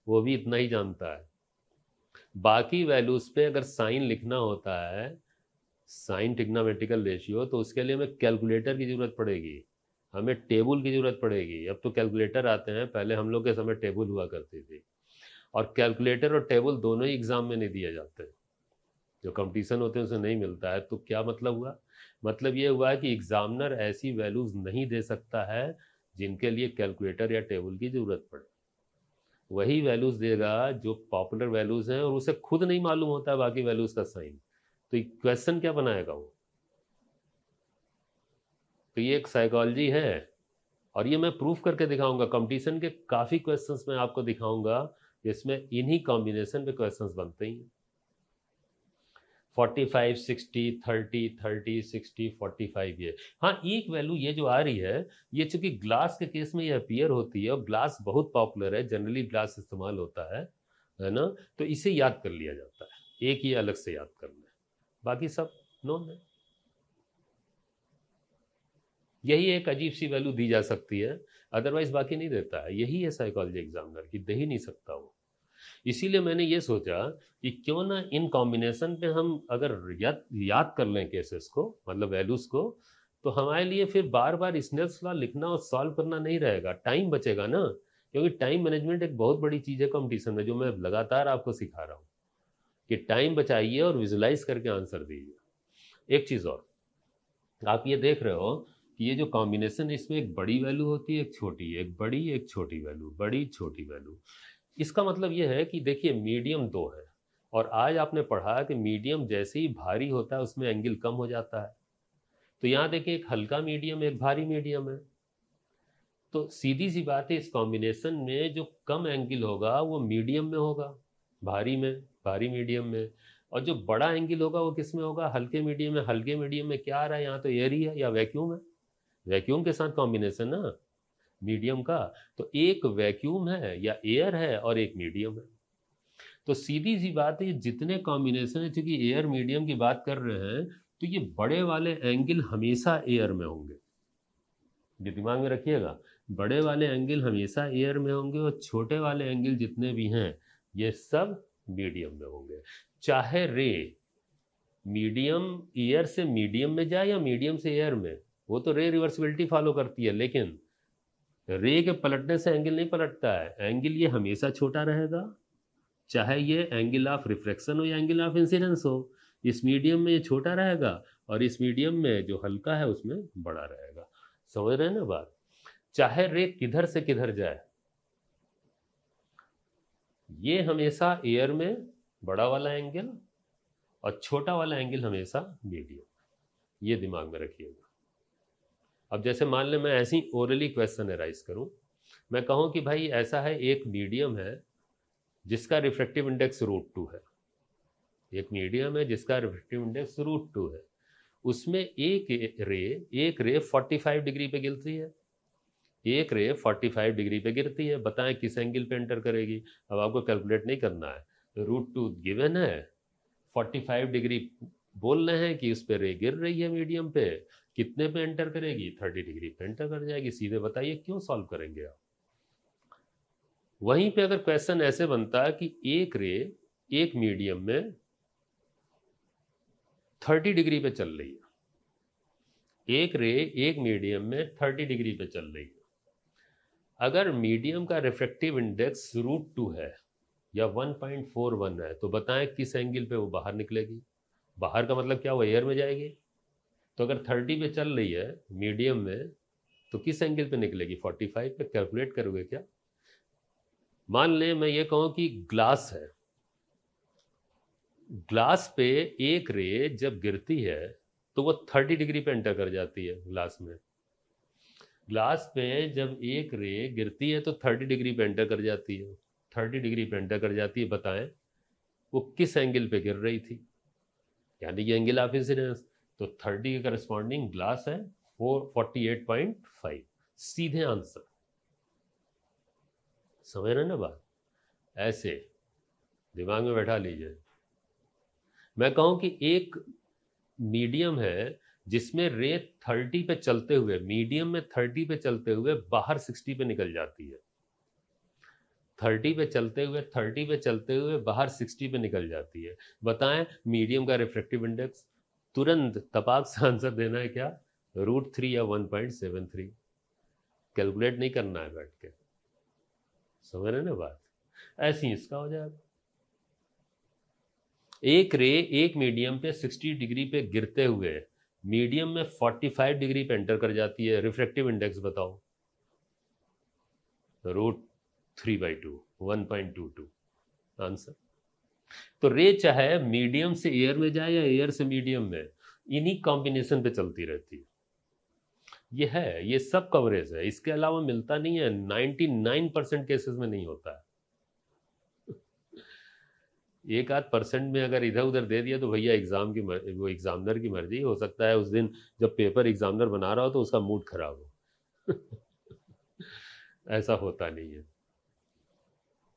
वो भी इतना ही जानता है। बाकी वैल्यूज पे अगर साइन लिखना होता है, साइन टिग्नोमेट्रिकल रेशियो, तो उसके लिए हमें कैलकुलेटर की जरूरत पड़ेगी, हमें टेबल की जरूरत पड़ेगी। अब तो कैलकुलेटर आते हैं, पहले हम लोग के समय टेबल हुआ करती थी। और कैलकुलेटर और टेबल दोनों ही एग्जाम में नहीं दिए जाते, जो कंपटीशन होते हैं उसे नहीं मिलता है। तो क्या मतलब हुआ? मतलब ये हुआ कि एग्जामिनर ऐसी वैल्यूज नहीं दे सकता है जिनके लिए कैलकुलेटर या टेबल की जरूरत पड़े। वही वैल्यूज देगा जो पॉपुलर वैल्यूज हैं, और उसे खुद नहीं मालूम होता है बाकी वैल्यूज का साइन, तो क्वेश्चन क्या बनाएगा वो? तो ये एक साइकोलॉजी है, और ये मैं प्रूफ करके दिखाऊंगा। कंपटीशन के काफ़ी क्वेश्चंस मैं आपको दिखाऊंगा जिसमें इन्हीं कॉम्बिनेशन पे क्वेश्चंस बनते ही हैं। 45, 60, 30, 30, 60, 45, ये। हाँ, एक वैल्यू ये जो आ रही है, ये चूंकि ग्लास के केस में ये अपीयर होती है, और ग्लास बहुत पॉपुलर है, जनरली ग्लास इस्तेमाल होता है ना, तो इसे याद कर लिया जाता है, एक ही अलग से याद करना है, बाकी सब नोन है। यही एक अजीब सी वैल्यू दी जा सकती है, अदरवाइज बाकी नहीं देता है। यही है साइकोलॉजी एग्जामिनर की, दे ही नहीं सकता वो। इसीलिए मैंने ये सोचा कि क्यों ना इन कॉम्बिनेशन पे हम अगर याद कर लें केसेस को, मतलब वैल्यूज को, तो हमारे लिए फिर बार बार स्नेल्स लॉ लिखना और सॉल्व करना नहीं रहेगा, टाइम बचेगा ना। क्योंकि टाइम मैनेजमेंट एक बहुत बड़ी चीज़ है कंपटीशन में, जो मैं लगातार आपको सिखा रहा हूँ कि टाइम बचाइए और विजुलाइज करके आंसर दीजिए। एक चीज़ और, आप ये देख रहे हो कि ये जो कॉम्बिनेशन है, इसमें एक बड़ी वैल्यू होती है, एक छोटी, एक बड़ी एक छोटी वैल्यू, बड़ी छोटी वैल्यू। इसका मतलब ये है कि देखिए, मीडियम दो है, और आज आपने पढ़ा कि मीडियम जैसे ही भारी होता है उसमें एंगल कम हो जाता है। तो यहाँ देखिए, एक हल्का मीडियम, एक भारी मीडियम है। तो सीधी सी बात है, इस कॉम्बिनेशन में जो कम एंगल होगा वो मीडियम में होगा, भारी में, भारी मीडियम में। और जो बड़ा एंगल होगा वो किस में होगा, हल्के मीडियम में। हल्के मीडियम में क्या आ रहा है, यहाँ तो एयर ही है या वैक्यूम है, वैक्यूम के साथ कॉम्बिनेशन ना मीडियम का। तो एक वैक्यूम है या एयर है और एक मीडियम है। तो सीधी सी बात है, ये जितने कॉम्बिनेशन है, चूंकि एयर मीडियम की बात कर रहे हैं, तो ये बड़े वाले एंगल हमेशा एयर में होंगे, ये दिमाग में रखिएगा। बड़े वाले एंगल हमेशा एयर में होंगे और छोटे वाले एंगल जितने भी हैं ये सब मीडियम में होंगे। चाहे रे मीडियम एयर से मीडियम में जाए या मीडियम से एयर में, वो तो रे रिवर्सिबिलिटी फॉलो करती है, लेकिन रे के पलटने से एंगल नहीं पलटता है। एंगल ये हमेशा छोटा रहेगा, चाहे ये एंगल ऑफ रिफ्रैक्शन हो या एंगल ऑफ इंसिडेंस हो। इस मीडियम में ये छोटा रहेगा और इस मीडियम में जो हल्का है उसमें बड़ा रहेगा। समझ रहे हैं ना बात। चाहे रे किधर से किधर जाए, ये हमेशा एयर में बड़ा वाला एंगल और छोटा वाला एंगल हमेशा मीडियम, ये दिमाग में रखिएगा। अब जैसे मान लें मैं ऐसी ओरली क्वेश्चन एराइज करूं, मैं कहूं कि भाई ऐसा है, एक मीडियम है जिसका रिफ्रैक्टिव इंडेक्स √2 है, एक मीडियम है जिसका रिफ्रैक्टिव इंडेक्स √2 है, उसमें एक रे 45 डिग्री पे गिरती है, एक रे 45 डिग्री पे गिरती है। बताएं किस एंगल पे एंटर करेगी। अब आपको कैलकुलेट नहीं करना है, √2 गिवन है, 45 डिग्री बोल रहे हैं कि उस पर रे गिर रही है मीडियम पे, कितने पे एंटर करेगी, 30 डिग्री पे एंटर कर जाएगी। सीधे बताइए क्यों सॉल्व करेंगे आप। वहीं पे अगर क्वेश्चन ऐसे बनता है कि एक रे एक मीडियम में 30 डिग्री पे चल रही है, एक रे एक मीडियम में 30 डिग्री पे चल रही है, अगर मीडियम का रिफ्रैक्टिव इंडेक्स √2 है या 1.41 है, तो बताएं किस एंगल पे वो बाहर निकलेगी। बाहर का मतलब क्या, वो एयर में जाएगी। तो अगर 30 पे चल रही है मीडियम में, तो किस एंगल पे निकलेगी, 45 पे। कैलकुलेट करोगे क्या। मान लें मैं ये कहूं कि ग्लास है, ग्लास पे एक रे जब गिरती है तो वो 30 डिग्री पे एंटर कर जाती है ग्लास में। ग्लास पे जब एक रे गिरती है तो 30 डिग्री पे एंटर कर जाती है, 30 डिग्री पे एंटर कर जाती है। बताएं वो किस एंगल पे गिर रही थी, यानी कि एंगल ऑफ इंसिडेंस। तो 30 के करस्पॉन्डिंग ग्लास है 448.5, सीधे आंसर। समझ रहे ना बात। ऐसे दिमाग में बैठा लीजिए। मैं कहूं कि एक मीडियम है जिसमें रे 30 पे चलते हुए, मीडियम में 30 पे चलते हुए बाहर 60 पे निकल जाती है, 30 पे चलते हुए, 30 पे चलते हुए बाहर 60 पे निकल जाती है। बताएं मीडियम का रिफ्रैक्टिव इंडेक्स। तुरंत तपाक से आंसर देना है क्या, √3 या 1.73। कैलकुलेट नहीं करना है बैठ के। समझ रहे ना बात। ऐसे ही इसका हो जाएगा। एक रे एक मीडियम पे 60 डिग्री पे गिरते हुए मीडियम में 45 डिग्री पे एंटर कर जाती है, रिफ्रैक्टिव इंडेक्स बताओ, √3/2, 1.22 आंसर। तो रे चाहे मीडियम से एयर में जाए या एयर से मीडियम में, इन्हीं कॉम्बिनेशन पे चलती रहती है। ये है, ये सब कवरेज है, इसके अलावा मिलता नहीं है। 99% केसेस में नहीं होता है। एक आध परसेंट में अगर इधर उधर दे दिया तो भैया एग्जाम की वो एग्जामिनर की मर्जी। हो सकता है उस दिन जब पेपर एग्जामिनर बना रहा हो तो उसका मूड खराब हो। ऐसा होता नहीं है।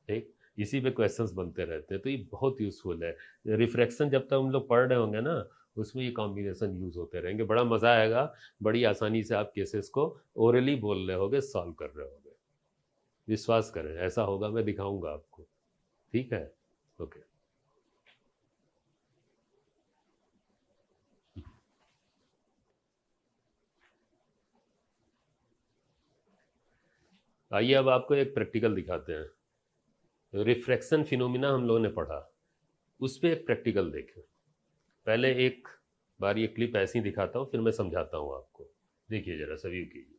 ठीक, इसी पे क्वेश्चंस बनते रहते हैं, तो ये बहुत यूजफुल है। रिफ्रैक्शन जब तक हम लोग पढ़ रहे होंगे ना, उसमें ये कॉम्बिनेशन यूज होते रहेंगे, बड़ा मजा आएगा। बड़ी आसानी से आप केसेस को ओरली बोल रहे होगे, सॉल्व कर रहे होगे। विश्वास करें ऐसा होगा, मैं दिखाऊंगा आपको। ठीक है, ओके। आइए अब आपको एक प्रैक्टिकल दिखाते हैं। रिफ्रैक्शन फिनोमिना हम लोगों ने पढ़ा, उस पर एक प्रैक्टिकल देखें। पहले एक बार ये क्लिप ऐसी दिखाता हूँ, फिर मैं समझाता हूँ आपको। देखिए जरा सा, व्यू कीजिए।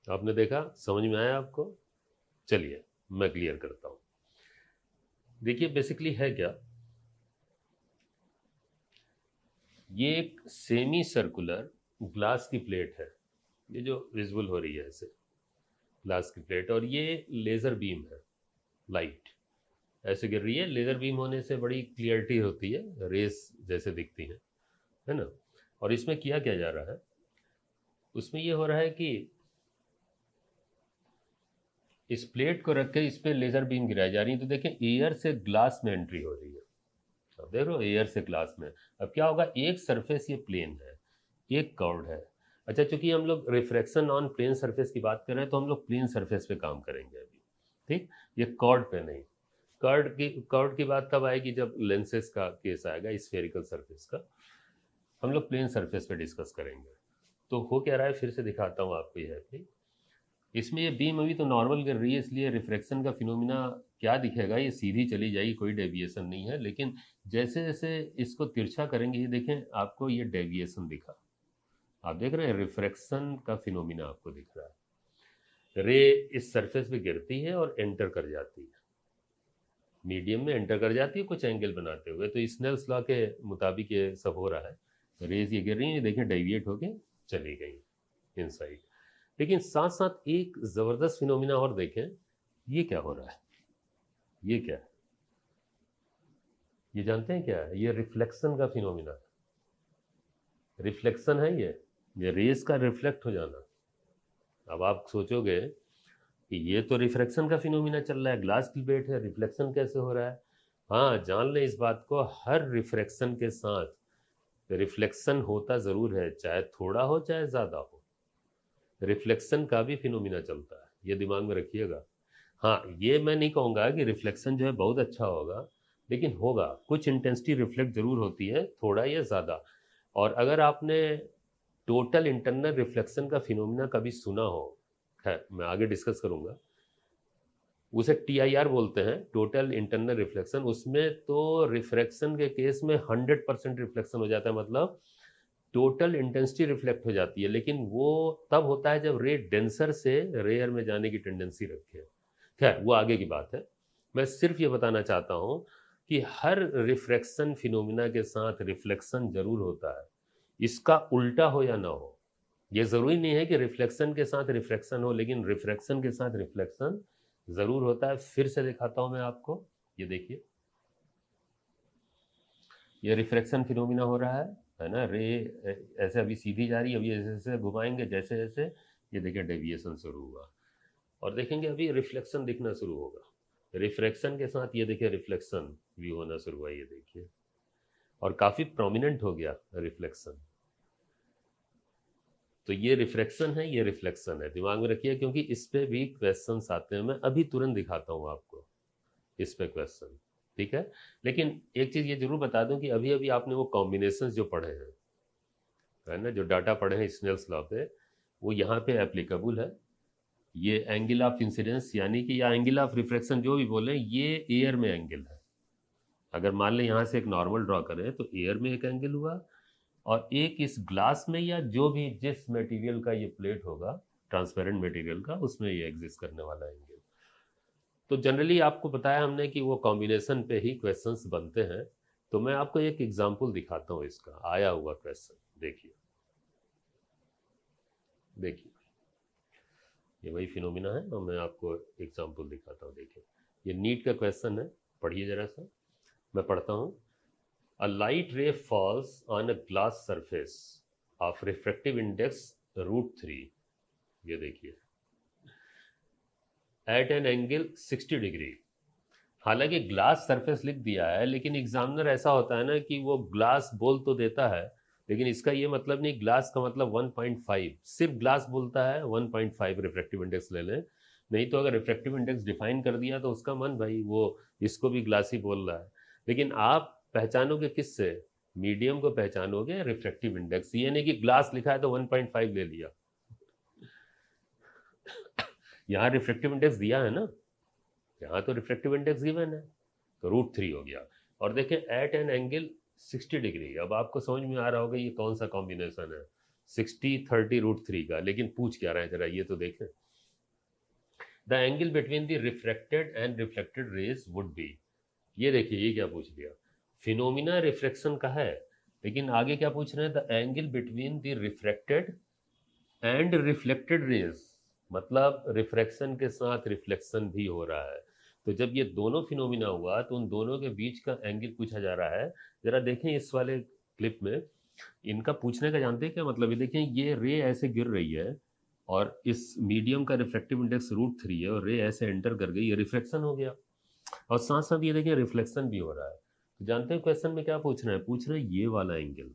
आपने देखा, समझ में आया आपको। चलिए मैं क्लियर करता हूँ। देखिए बेसिकली है क्या, ये एक सेमी सर्कुलर ग्लास की प्लेट है, ये जो विजुअल हो रही है ऐसे ग्लास की प्लेट, और ये लेज़र बीम है, लाइट ऐसे गिर रही है। लेज़र बीम होने से बड़ी क्लियरिटी होती है, रेस जैसे दिखती हैं, है ना। और इसमें किया क्या जा रहा है, उसमें ये हो रहा है कि इस प्लेट को रख के इस पर लेज़र बीम गिराई जा रही है। तो देखें एयर से ग्लास में एंट्री हो रही है, अब देख रहे हो एयर से ग्लास में। अब क्या होगा, एक सरफेस ये प्लेन है, एक कर्व्ड है। अच्छा, चूंकि हम लोग रिफ्रैक्शन ऑन प्लेन सरफेस की बात कर रहे हैं तो हम लोग प्लेन सरफेस पे काम करेंगे अभी, ठीक। ये कर्ड पे नहीं। कर्ड की बात तब आएगी जब लेंसेज का केस आएगा, स्फेरिकल सरफेस का। हम लोग प्लेन सरफेस पे डिस्कस करेंगे। तो हो क्या रहा है, फिर से दिखाता हूँ आपको। यह है इसमें ये बीम अभी तो नॉर्मल गिर रही है, इसलिए रिफ्रैक्शन का फिनोमिना क्या दिखेगा, ये सीधी चली जाएगी, कोई डेविएशन नहीं है। लेकिन जैसे जैसे इसको तिरछा करेंगे, ये देखें आपको ये डेविएशन दिखा, आप देख रहे हैं रिफ्रैक्शन का फिनोमिना आपको दिख रहा है। रे इस सरफेस पे गिरती है और एंटर कर जाती है, मीडियम में एंटर कर जाती है कुछ एंगल बनाते हुए। तो स्नेल्स लॉ के मुताबिक ये सब हो रहा है। रेज ये गिर रही है, देखें डेविएट होके चली गई इनसाइड। लेकिन साथ साथ एक ज़बरदस्त फिनोमिना और देखें, ये क्या हो रहा है, ये क्या है, ये जानते हैं क्या है, ये रिफ्लेक्शन का फिनोमिना। रिफ्लेक्शन है ये रेज का रिफ्लेक्ट हो जाना। अब आप सोचोगे कि ये तो रिफ्रैक्शन का फिनोमिना चल रहा है, ग्लास की प्लेट है, रिफ्लेक्शन कैसे हो रहा है। हाँ, जान लें इस बात को, हर रिफ्रैक्शन के साथ रिफ्लेक्शन होता ज़रूर है, चाहे थोड़ा हो चाहे ज़्यादा हो, रिफ्लेक्शन का भी फिनोमिना चलता है, ये दिमाग में रखिएगा। हाँ, ये मैं नहीं कहूँगा कि रिफ्लेक्शन जो है बहुत अच्छा होगा, लेकिन होगा, कुछ इंटेंसिटी रिफ्लेक्ट ज़रूर होती है, थोड़ा या ज़्यादा। और अगर आपने टोटल इंटरनल रिफ्लेक्शन का फिनोमिना कभी सुना हो, खैर मैं आगे डिस्कस करूँगा, उसे TIR बोलते हैं, टोटल इंटरनल रिफ्लेक्शन। उसमें तो रिफ्रैक्शन के केस में 100% रिफ्लेक्शन हो जाता है, मतलब टोटल इंटेंसिटी रिफ्लेक्ट हो जाती है। लेकिन वो तब होता है जब रे डेंसर से रेयर में जाने की टेंडेंसी रखे। खैर वो आगे की बात है। मैं सिर्फ ये बताना चाहता हूँ कि हर रिफ्रैक्शन फिनोमिना के साथ रिफ्लेक्शन जरूर होता है, इसका उल्टा हो या ना हो। ये ज़रूरी नहीं है कि रिफ्लेक्शन के साथ रिफ्रैक्शन हो, लेकिन रिफ्रैक्शन के साथ रिफ्लेक्शन ज़रूर होता है। फिर से दिखाता हूँ मैं आपको, ये देखिए, ये रिफ्रैक्शन फिनोमिना हो रहा है ना। रे ऐसे अभी सीधी जा रही है, अभी ऐसे ऐसे घुमाएंगे जैसे जैसे, ये देखिए डेविएशन शुरू हुआ। और देखेंगे अभी रिफ्लेक्शन दिखना शुरू होगा, रिफ्रैक्शन के साथ ये देखिए रिफ्लेक्शन भी होना शुरू हुआ, ये देखिए, और काफ़ी प्रोमिनेंट हो गया रिफ्लेक्शन। तो ये रिफ्रैक्शन है, ये रिफ्लेक्शन है, दिमाग में रखिए, क्योंकि इस पे भी क्वेश्चंस आते हैं। मैं अभी तुरंत दिखाता हूँ आपको इस पे क्वेश्चन, ठीक है। लेकिन एक चीज़ ये जरूर बता दूं कि अभी अभी आपने वो कॉम्बिनेशन जो पढ़े हैं, है ना, जो डाटा पढ़े हैं स्नेल्स लॉ पे, वो यहाँ पे एप्लीकेबल है। ये एंगल ऑफ इंसिडेंस यानी कि, या एंगल ऑफ रिफ्रैक्शन जो भी बोले, ये एयर में एंगल है। अगर मान लें यहाँ से एक नॉर्मल ड्रॉ करें तो एयर में एक एंगल हुआ, और एक इस ग्लास में या जो भी जिस मटेरियल का ये प्लेट होगा, ट्रांसपेरेंट मटेरियल का, उसमें ये एग्जिस्ट करने वाला एंगल। तो जनरली आपको बताया हमने कि वो कॉम्बिनेशन पे ही क्वेश्चंस बनते हैं। तो मैं आपको एक एग्जांपल दिखाता हूँ, इसका आया हुआ क्वेश्चन देखिए। देखिए ये वही फिनोमिना है, और मैं आपको एग्जांपल दिखाता हूँ। देखिए ये नीट का क्वेश्चन है, पढ़िए जरा सा, मैं पढ़ता हूँ। A light ray falls on a glass surface of refractive index √3, ये देखिए, एट एन एंगल 60 डिग्री। हालांकि ग्लास सरफेस लिख दिया है, लेकिन एग्जामिनर ऐसा होता है ना कि वो ग्लास बोल तो देता है, लेकिन इसका ये मतलब नहीं, ग्लास का मतलब 1.5, सिर्फ ग्लास बोलता है 1.5 रिफ्रैक्टिव इंडेक्स ले लें। नहीं तो अगर रिफ्रैक्टिव इंडेक्स डिफाइन कर दिया तो उसका मन भाई वो इसको भी ग्लास ही बोल रहा है। लेकिन आप पहचानोगे किससे, मीडियम को पहचानोगे रिफ्रैक्टिव इंडेक्स। ये नहीं कि ग्लास लिखा है तो 1.5 ले लिया, यहाँ रिफ्रैक्टिव इंडेक्स दिया है ना, यहाँ तो रिफ्रैक्टिव इंडेक्स गिवन है, तो √3 हो गया। और देखें एट एन एंगल 60 डिग्री। अब आपको समझ में आ रहा होगा ये कौन सा कॉम्बिनेशन है, 60 30 √3 का। लेकिन पूछ क्या रहे हैं जरा ये तो देखें। The angle between the refracted and reflected raise would be, ये देखिए ये क्या पूछ लिया, फिनोमिना रिफ्रैक्शन का है, लेकिन आगे क्या पूछ रहे हैं, the angle between the refracted and reflected raise, मतलब रिफ्रैक्शन के साथ रिफ्लेक्शन भी हो रहा है। तो जब ये दोनों फिनोमिना हुआ तो उन दोनों के बीच का एंगल पूछा जा रहा है। जरा देखें इस वाले क्लिप में, इनका पूछने का जानते हैं क्या मतलब, ये देखें ये रे ऐसे गिर रही है और इस मीडियम का रिफ्लेक्टिव इंडेक्स √3 है और रे ऐसे एंटर कर गई, ये रिफ्लेक्शन हो गया, और साथ साथ ये देखिए रिफ्लेक्शन भी हो रहा है। तो जानते हैं क्वेश्चन में क्या पूछ रहे हैं, पूछ रहे हैं ये वाला angle,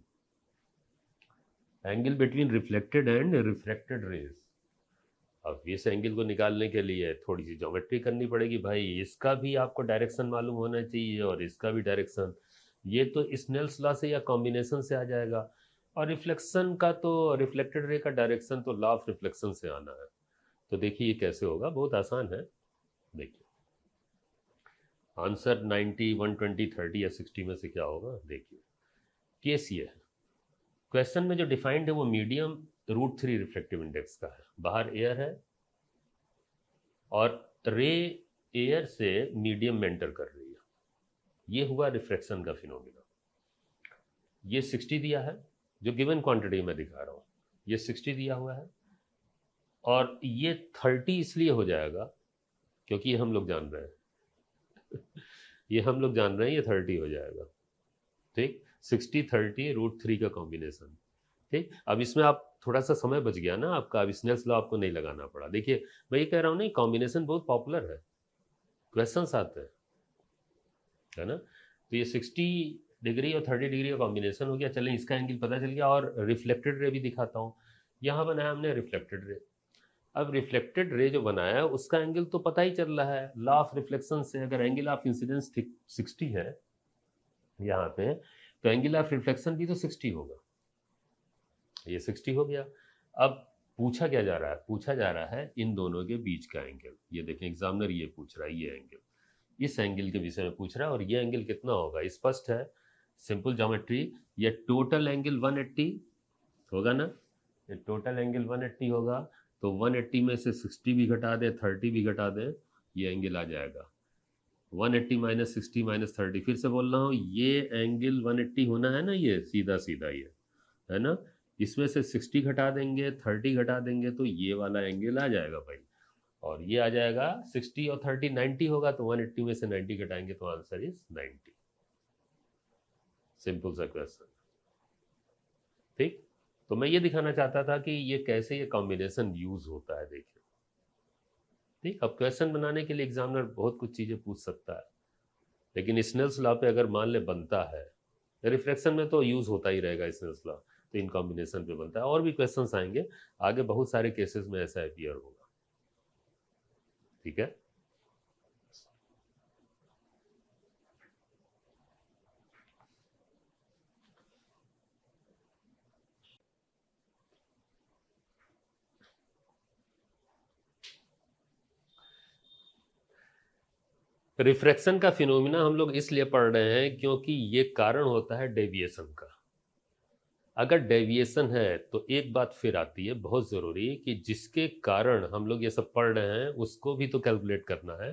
angle between reflected and refracted rays. अब इस एंगल को निकालने के लिए थोड़ी सी ज्योमेट्री करनी पड़ेगी भाई, इसका भी आपको डायरेक्शन मालूम होना चाहिए और इसका भी डायरेक्शन, ये तो स्नेल्स लॉ से या कॉम्बिनेशन से आ जाएगा, और रिफ्लेक्शन का तो रिफ्लेक्टेड रे का डायरेक्शन तो लॉ ऑफ रिफ्लेक्शन से आना है। तो देखिए ये कैसे होगा, बहुत आसान है। देखिए आंसर 90, 120, 30 या 60 में से क्या होगा, देखिए केस ये है, क्वेश्चन में जो डिफाइंड है वो मीडियम √3 रिफ्लेक्टिव इंडेक्स का है, बाहर एयर है और रे एयर से मीडियम में एंटर कर रही है, ये हुआ रिफ्रैक्शन का फिनोमिना। ये 60 दिया है, जो गिवन क्वांटिटी में दिखा रहा हूँ, ये 60 दिया हुआ है, और ये 30 इसलिए हो जाएगा क्योंकि ये हम लोग जान रहे हैं ये हम लोग जान रहे हैं ये 30 हो जाएगा, ठीक, 60 30 √3 का कॉम्बिनेशन, ठीक। अब इसमें आप थोड़ा सा समय बच गया ना आपका, अब स्नेल्स लॉ आपको नहीं लगाना पड़ा। देखिए मैं ये कह रहा हूँ ना, कॉम्बिनेशन बहुत पॉपुलर है, क्वेश्चंस आते हैं, है ना। तो ये 60 डिग्री और 30 डिग्री का कॉम्बिनेशन हो गया, चलें इसका एंगल पता चल गया, और रिफ्लेक्टेड रे भी दिखाता हूँ। यहाँ बनाया हमने रिफ्लेक्टेड रे, अब रिफ्लेक्टेड रे जो बनाया है उसका एंगल तो पता ही चल रहा है, लॉ ऑफ रिफ्लेक्शन से अगर एंगल ऑफ इंसिडेंस 60 है यहाँ पे, तो एंगल ऑफ रिफ्लेक्शन भी तो 60 होगा, ये 60 हो गया। अब पूछा क्या जा रहा है, पूछा जा रहा है इन दोनों के बीच का एंगल, ये देखें एग्जामिनर ये पूछ रहा है, ये एंगल, इस एंगल के विषय में पूछ रहा है, और ये एंगल कितना होगा, स्पष्ट है, सिंपल ज्योमेट्री, ये टोटल एंगल 180 होगा ना, ये टोटल एंगल 180 होगा, तो 180 में से 60 भी घटा दें 30 भी घटा दें, ये एंगल आ जाएगा 180 माइनस 60 माइनस 30, फिर से बोल रहा हूँ ये एंगल 180 होना है ना, ये सीधा सीधा ये है ना, इसमें से 60 घटा देंगे 30 घटा देंगे तो ये वाला एंगल आ जाएगा भाई, और ये आ जाएगा 60 और 30 90 होगा, तो 180 में से 90 घटाएंगे तो आंसर इज 90, सिंपल सा क्वेश्चन, ठीक। तो मैं ये दिखाना चाहता था कि ये कैसे ये कॉम्बिनेशन यूज होता है, देखिए, ठीक। अब क्वेश्चन बनाने के लिए एग्जामिनर बहुत कुछ चीज़ें पूछ सकता है, लेकिन स्नेल्स लॉ पे अगर मान ले बनता है, रिफ्लेक्शन में तो यूज होता ही रहेगा स्नेल्स लॉ, तो इन कॉम्बिनेशन पे बनता है, और भी क्वेश्चंस आएंगे आगे, बहुत सारे केसेस में ऐसा अपीयर होगा, ठीक है। रिफ्रैक्शन का फिनोमिना हम लोग इसलिए पढ़ रहे हैं क्योंकि ये कारण होता है डेविएशन का। अगर डेविएशन है तो एक बात फिर आती है बहुत ज़रूरी, कि जिसके कारण हम लोग ये सब पढ़ रहे हैं उसको भी तो कैलकुलेट करना है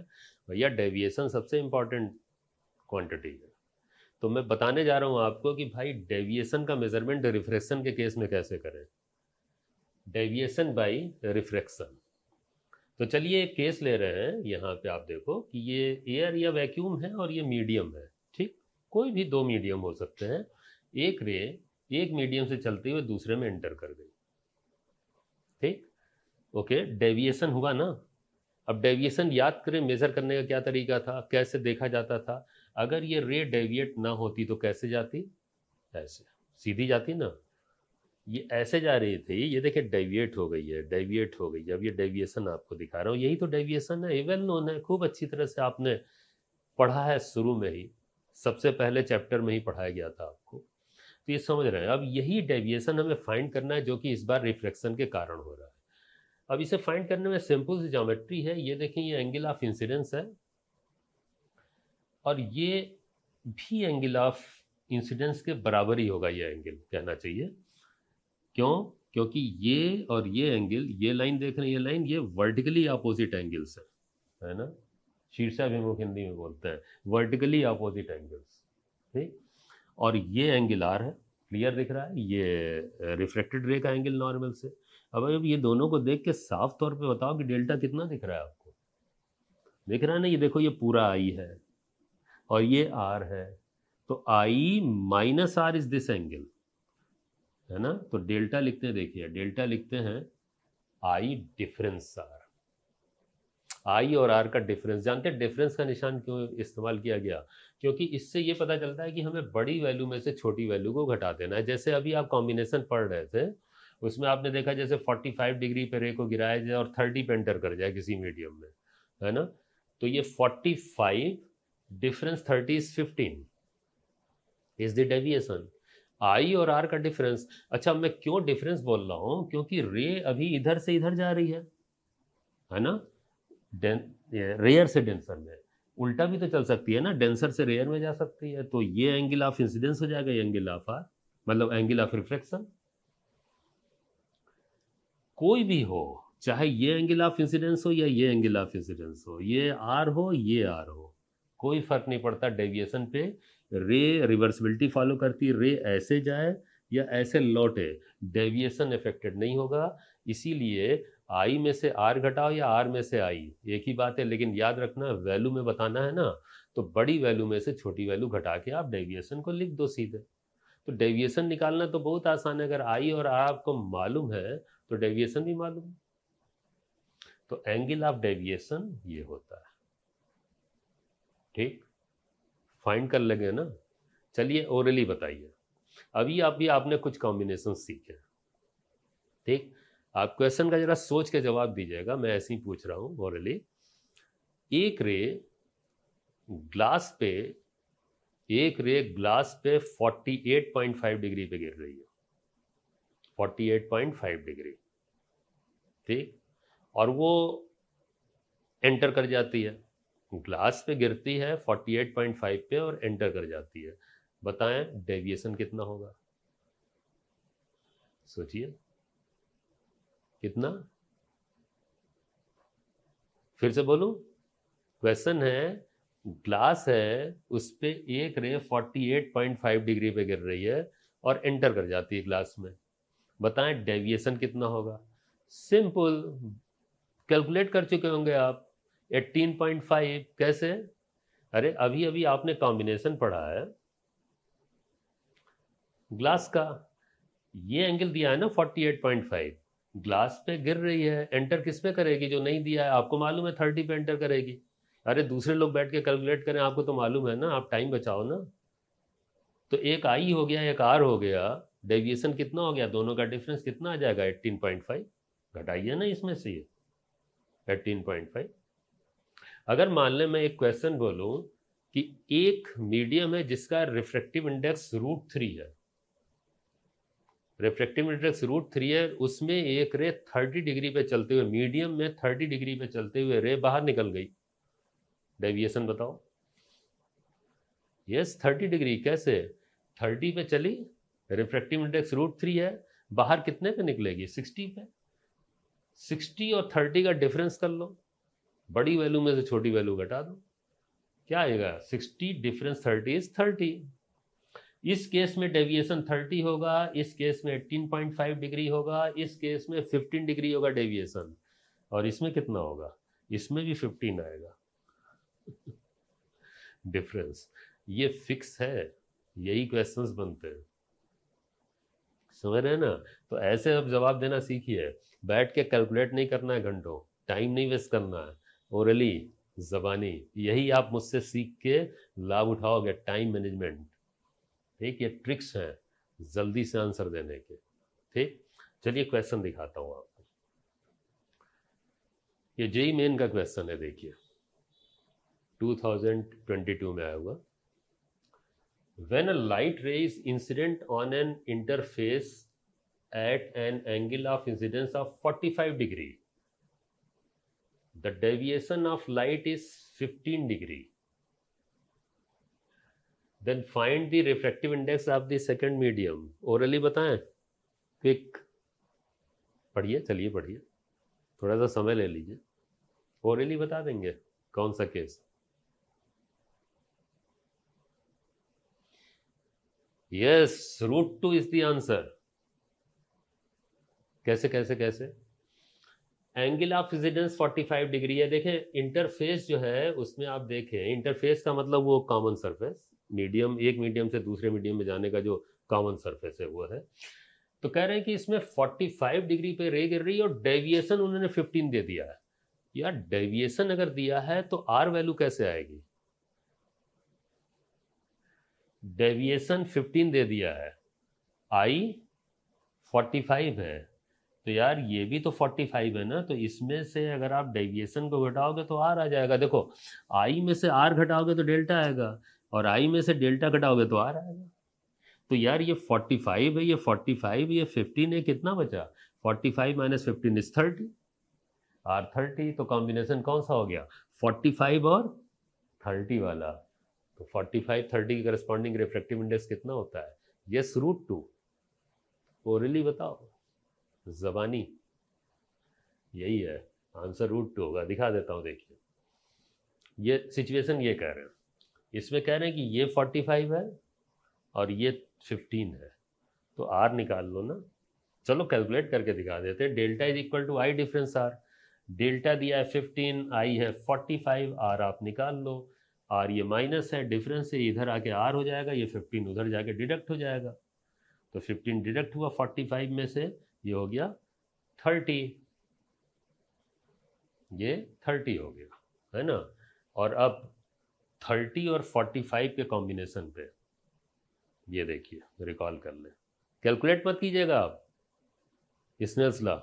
भैया, डेविएशन सबसे इम्पॉर्टेंट क्वांटिटी है। तो मैं बताने जा रहा हूँ आपको कि भाई डेविएशन का मेजरमेंट रिफ्रैक्शन के केस में कैसे करें, डेविएशन बाय रिफ्रैक्शन। तो चलिए एक केस ले रहे हैं, यहाँ पे आप देखो कि ये एयर या वैक्यूम है और ये मीडियम है, ठीक, कोई भी दो मीडियम हो सकते हैं, एक रे एक मीडियम से चलते हुए दूसरे में एंटर कर गई, ठीक, ओके, डेविएशन हुआ ना। अब डेविएशन याद करें, मेजर करने का क्या तरीका था, कैसे देखा जाता था, अगर ये रे डेविएट ना होती तो कैसे जाती, ऐसे सीधी जाती ना, ये ऐसे जा रही थी, ये देखिए डेविएट हो गई है, डेविएट हो गई है, अब ये डेविएशन आपको दिखा रहा हूँ, यही तो डेविएशन है, वेल नोन है, खूब अच्छी तरह से आपने पढ़ा है, शुरू में ही सबसे पहले चैप्टर में ही पढ़ाया गया था आपको, तो ये समझ रहे हैं। अब यही डेविएशन हमें फाइंड करना है जो कि इस बार रिफ्लेक्शन के कारण हो रहा है। अब इसे फाइंड करने में सिंपल सी ज्योमेट्री है, ये देखें ये एंगल ऑफ इंसिडेंस है और ये भी एंगल ऑफ इंसिडेंस के बराबर ही होगा, ये एंगल कहना चाहिए, क्यों, क्योंकि ये और ये एंगल, ये लाइन देख रहे हैं, ये लाइन, ये वर्टिकली अपोजिट एंगल्स है ना, शीर्षाभिमुख हिंदी में बोलते हैं, वर्टिकली अपोजिट एंगल्स, ठीक। और ये एंगल आर है, क्लियर दिख रहा है, ये रिफ्लेक्टेड रे का एंगल नॉर्मल से। अब ये दोनों को देख के साफ तौर पे बताओ कि डेल्टा कितना दिख रहा है आपको, दिख रहा है ना, ये देखो ये पूरा आई है और ये आर है, तो i minus r is this angle, है ना। तो डेल्टा लिखते हैं, देखिए डेल्टा लिखते हैं आई डिफरेंस आर, आई और आर का डिफरेंस। जानते हैं डिफरेंस का निशान क्यों इस्तेमाल किया गया? क्योंकि इससे ये पता चलता है कि हमें बड़ी वैल्यू में से छोटी वैल्यू को घटा देना है। जैसे अभी आप कॉम्बिनेशन पढ़ रहे थे, उसमें आपने देखा जैसे 45 डिग्री पे रे को गिराया जाए और 30 पे एंटर कर जाए किसी मीडियम में, है ना। तो ये 45 difference 30 is 15 is the deviation, i और आर का डिफरेंस। अच्छा, मैं क्यों डिफरेंस बोल रहा हूँ? क्योंकि रे अभी इधर से इधर जा रही है ना, रेयर से डेंसर में। उल्टा भी तो चल सकती है ना, डेंसर से रेयर में जा सकती है। तो ये एंगल ऑफ इंसिडेंस हो जाएगा, ये एंगल ऑफ आर, मतलब एंगल ऑफ रिफ्लेक्शन। कोई भी हो, चाहे ये एंगल ऑफ इंसिडेंस हो या ये एंगल ऑफ इंसिडेंस हो, ये आर हो ये आर हो, कोई फर्क नहीं पड़ता डेविएशन पे। रे रिवर्सिबिलिटी फॉलो करती है, रे ऐसे जाए या ऐसे लौटे, डेविएशन इफेक्टेड नहीं होगा। इसीलिए आई में से आर घटाओ या आर में से आई, एक ही बात है, लेकिन याद रखना वैल्यू में बताना है ना, तो बड़ी वैल्यू में से छोटी वैल्यू घटा के आप डेविएशन को लिख दो सीधे। तो डेविएशन निकालना तो बहुत आसान है, अगर आई और आर आपको मालूम है तो डेविएशन भी मालूम है। तो एंगल ऑफ डेविएशन ये होता है, ठीक, फाइंड कर लगे ना। चलिए ओरली बताइए, अभी आपने कुछ कॉम्बिनेशन सीखे, ठीक। आप क्वेश्चन का जरा सोच के जवाब दीजिएगा, मैं ऐसे ही पूछ रहा हूँ ओरली। एक रे ग्लास पे 48.5 डिग्री पे गिर रही है, 48.5 डिग्री, ठीक। और वो एंटर कर जाती है, ग्लास पे गिरती है 48.5 पे और एंटर कर जाती है। बताएं डेविएशन कितना होगा? सोचिए कितना। फिर से बोलूं, क्वेश्चन है, ग्लास है उस पे एक रे 48.5 डिग्री पे गिर रही है और एंटर कर जाती है ग्लास में। बताएं डेविएशन कितना होगा? सिंपल, कैलकुलेट कर चुके होंगे आप, 18.5। कैसे? अरे अभी अभी आपने कॉम्बिनेशन पढ़ा है ग्लास का, ये एंगल दिया है ना 48.5, ग्लास पे गिर रही है, एंटर किस पे करेगी? जो नहीं दिया है आपको मालूम है 30 पे एंटर करेगी। अरे दूसरे लोग बैठ के कैलकुलेट करें, आपको तो मालूम है ना, आप टाइम बचाओ ना। तो एक आई हो गया एक आर हो गया, डेविएशन कितना हो गया? दोनों का डिफरेंस कितना आ जाएगा? 18.5। घटाइए ना इसमें से ये 18.5। अगर मान लें मैं एक क्वेश्चन बोलूं कि एक मीडियम है जिसका रिफ्रैक्टिव इंडेक्स √3 है, रिफ्रैक्टिव इंडेक्स √3 है, उसमें एक रे 30 डिग्री पे चलते हुए, मीडियम में 30 डिग्री पे चलते हुए रे बाहर निकल गई, डेविएशन बताओ। यस 30 डिग्री, कैसे? 30 पे चली, रिफ्रैक्टिव इंडेक्स √3 है, बाहर कितने पे निकलेगी? 60 पे। 60 और 30 का डिफरेंस कर लो, बड़ी वैल्यू में से छोटी वैल्यू घटा दो, क्या आएगा? 60 डिफरेंस 30 इज 30। इस केस में डेविएशन 30 होगा, इस केस में 18.5 डिग्री होगा, इस केस में 15 डिग्री होगा डेविएशन, और इसमें कितना होगा? इसमें भी 15 आएगा डिफरेंस। ये फिक्स है, यही क्वेश्चंस बनते हैं, समझ रहे हैं ना। तो ऐसे अब जवाब देना सीखिए, बैठ के कैलकुलेट नहीं करना है घंटों, टाइम नहीं वेस्ट करना है, ओरली जबानी, यही आप मुझसे सीख के लाभ उठाओगे, टाइम मैनेजमेंट, ठीक। ये ट्रिक्स हैं जल्दी से आंसर देने के, ठीक। चलिए क्वेश्चन दिखाता हूं आपको, ये जेई मेन का क्वेश्चन है, देखिए 2022 में आया हुआ। When a light ray is incident on an interface at an angle of incidence of 45 degree, the deviation of light is 15 degree. Then find the refractive index of the second medium. Orally बताएं, quick पढ़िए, चलिए पढ़िए, थोड़ा सा समय ले लीजिए, orally बता देंगे। कौन सा case? Yes, √2 is the answer. कैसे कैसे कैसे? एंगल ऑफ इंसिडेंस 45 डिग्री है। देखें इंटरफेस जो है उसमें आप देखें, इंटरफेस का मतलब वो कॉमन सरफेस, मीडियम, एक मीडियम से दूसरे मीडियम में जाने का जो कॉमन सरफेस है वो है। तो कह रहे हैं कि इसमें 45 डिग्री पे रे गिर रही है और डेविएशन उन्होंने 15 दे दिया है। यार डेविएशन अगर दिया है तो आर वैल्यू कैसे आएगी? डेविएशन 15 दे दिया है, आई 45 है, तो यार ये भी तो 45 है ना, तो इसमें से अगर आप डेविएशन को घटाओगे तो आर आ जाएगा। देखो आई में से आर घटाओगे तो डेल्टा आएगा, और आई में से डेल्टा घटाओगे तो आर आएगा। तो यार ये 45 है, ये 45, ये 15 है, कितना बचा? 45 माइनस 15 इज 30, आर 30। तो कॉम्बिनेशन कौन सा हो गया? 45 और 30 वाला। तो 45 30 की करस्पॉन्डिंग रिफ्रैक्टिव इंडेक्स कितना होता है? यस, √2। ओरली बताओ, जबानी, यही है आंसर, √2 होगा। दिखा देता हूँ, देखिए ये सिचुएशन ये कह रहे हैं, इसमें कह रहे हैं कि ये 45 है और ये 15 है, तो आर निकाल लो ना। चलो कैलकुलेट करके दिखा देते हैं। Delta is equal to i difference r. Delta दिया है 15, आई है 45, आर आप निकाल लो। आर ये माइनस है, डिफरेंस से इधर आके आर हो जाएगा, ये 15 उधर जाके डिडक्ट हो जाएगा। तो 15 डिडक्ट हुआ 45 में से, ये हो गया 30, ये 30 हो गया, है ना। और अब 30 और 45 के कॉम्बिनेशन पे ये देखिए, रिकॉल कर लें, कैलकुलेट मत कीजिएगा आप, स्नेल्स लॉ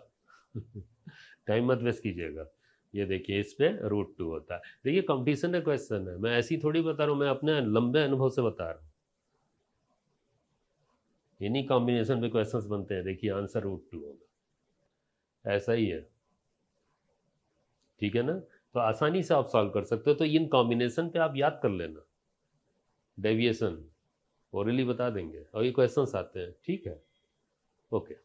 टाइम मत वेस्ट कीजिएगा। ये देखिए इस पे √2 होता है। देखिए कंपटीशन का क्वेश्चन है, मैं ऐसी थोड़ी बता रहा हूँ, मैं अपने लंबे अनुभव से बता रहा हूँ। इन्हीं कॉम्बिनेशन पे क्वेश्चंस बनते हैं। देखिए आंसर √2 होगा, ऐसा ही है, ठीक है ना। तो आसानी से आप सॉल्व कर सकते हो। तो इन कॉम्बिनेशन पे आप याद कर लेना, डेविएशन ओरली बता देंगे और ये क्वेश्चंस आते हैं, ठीक है, ओके।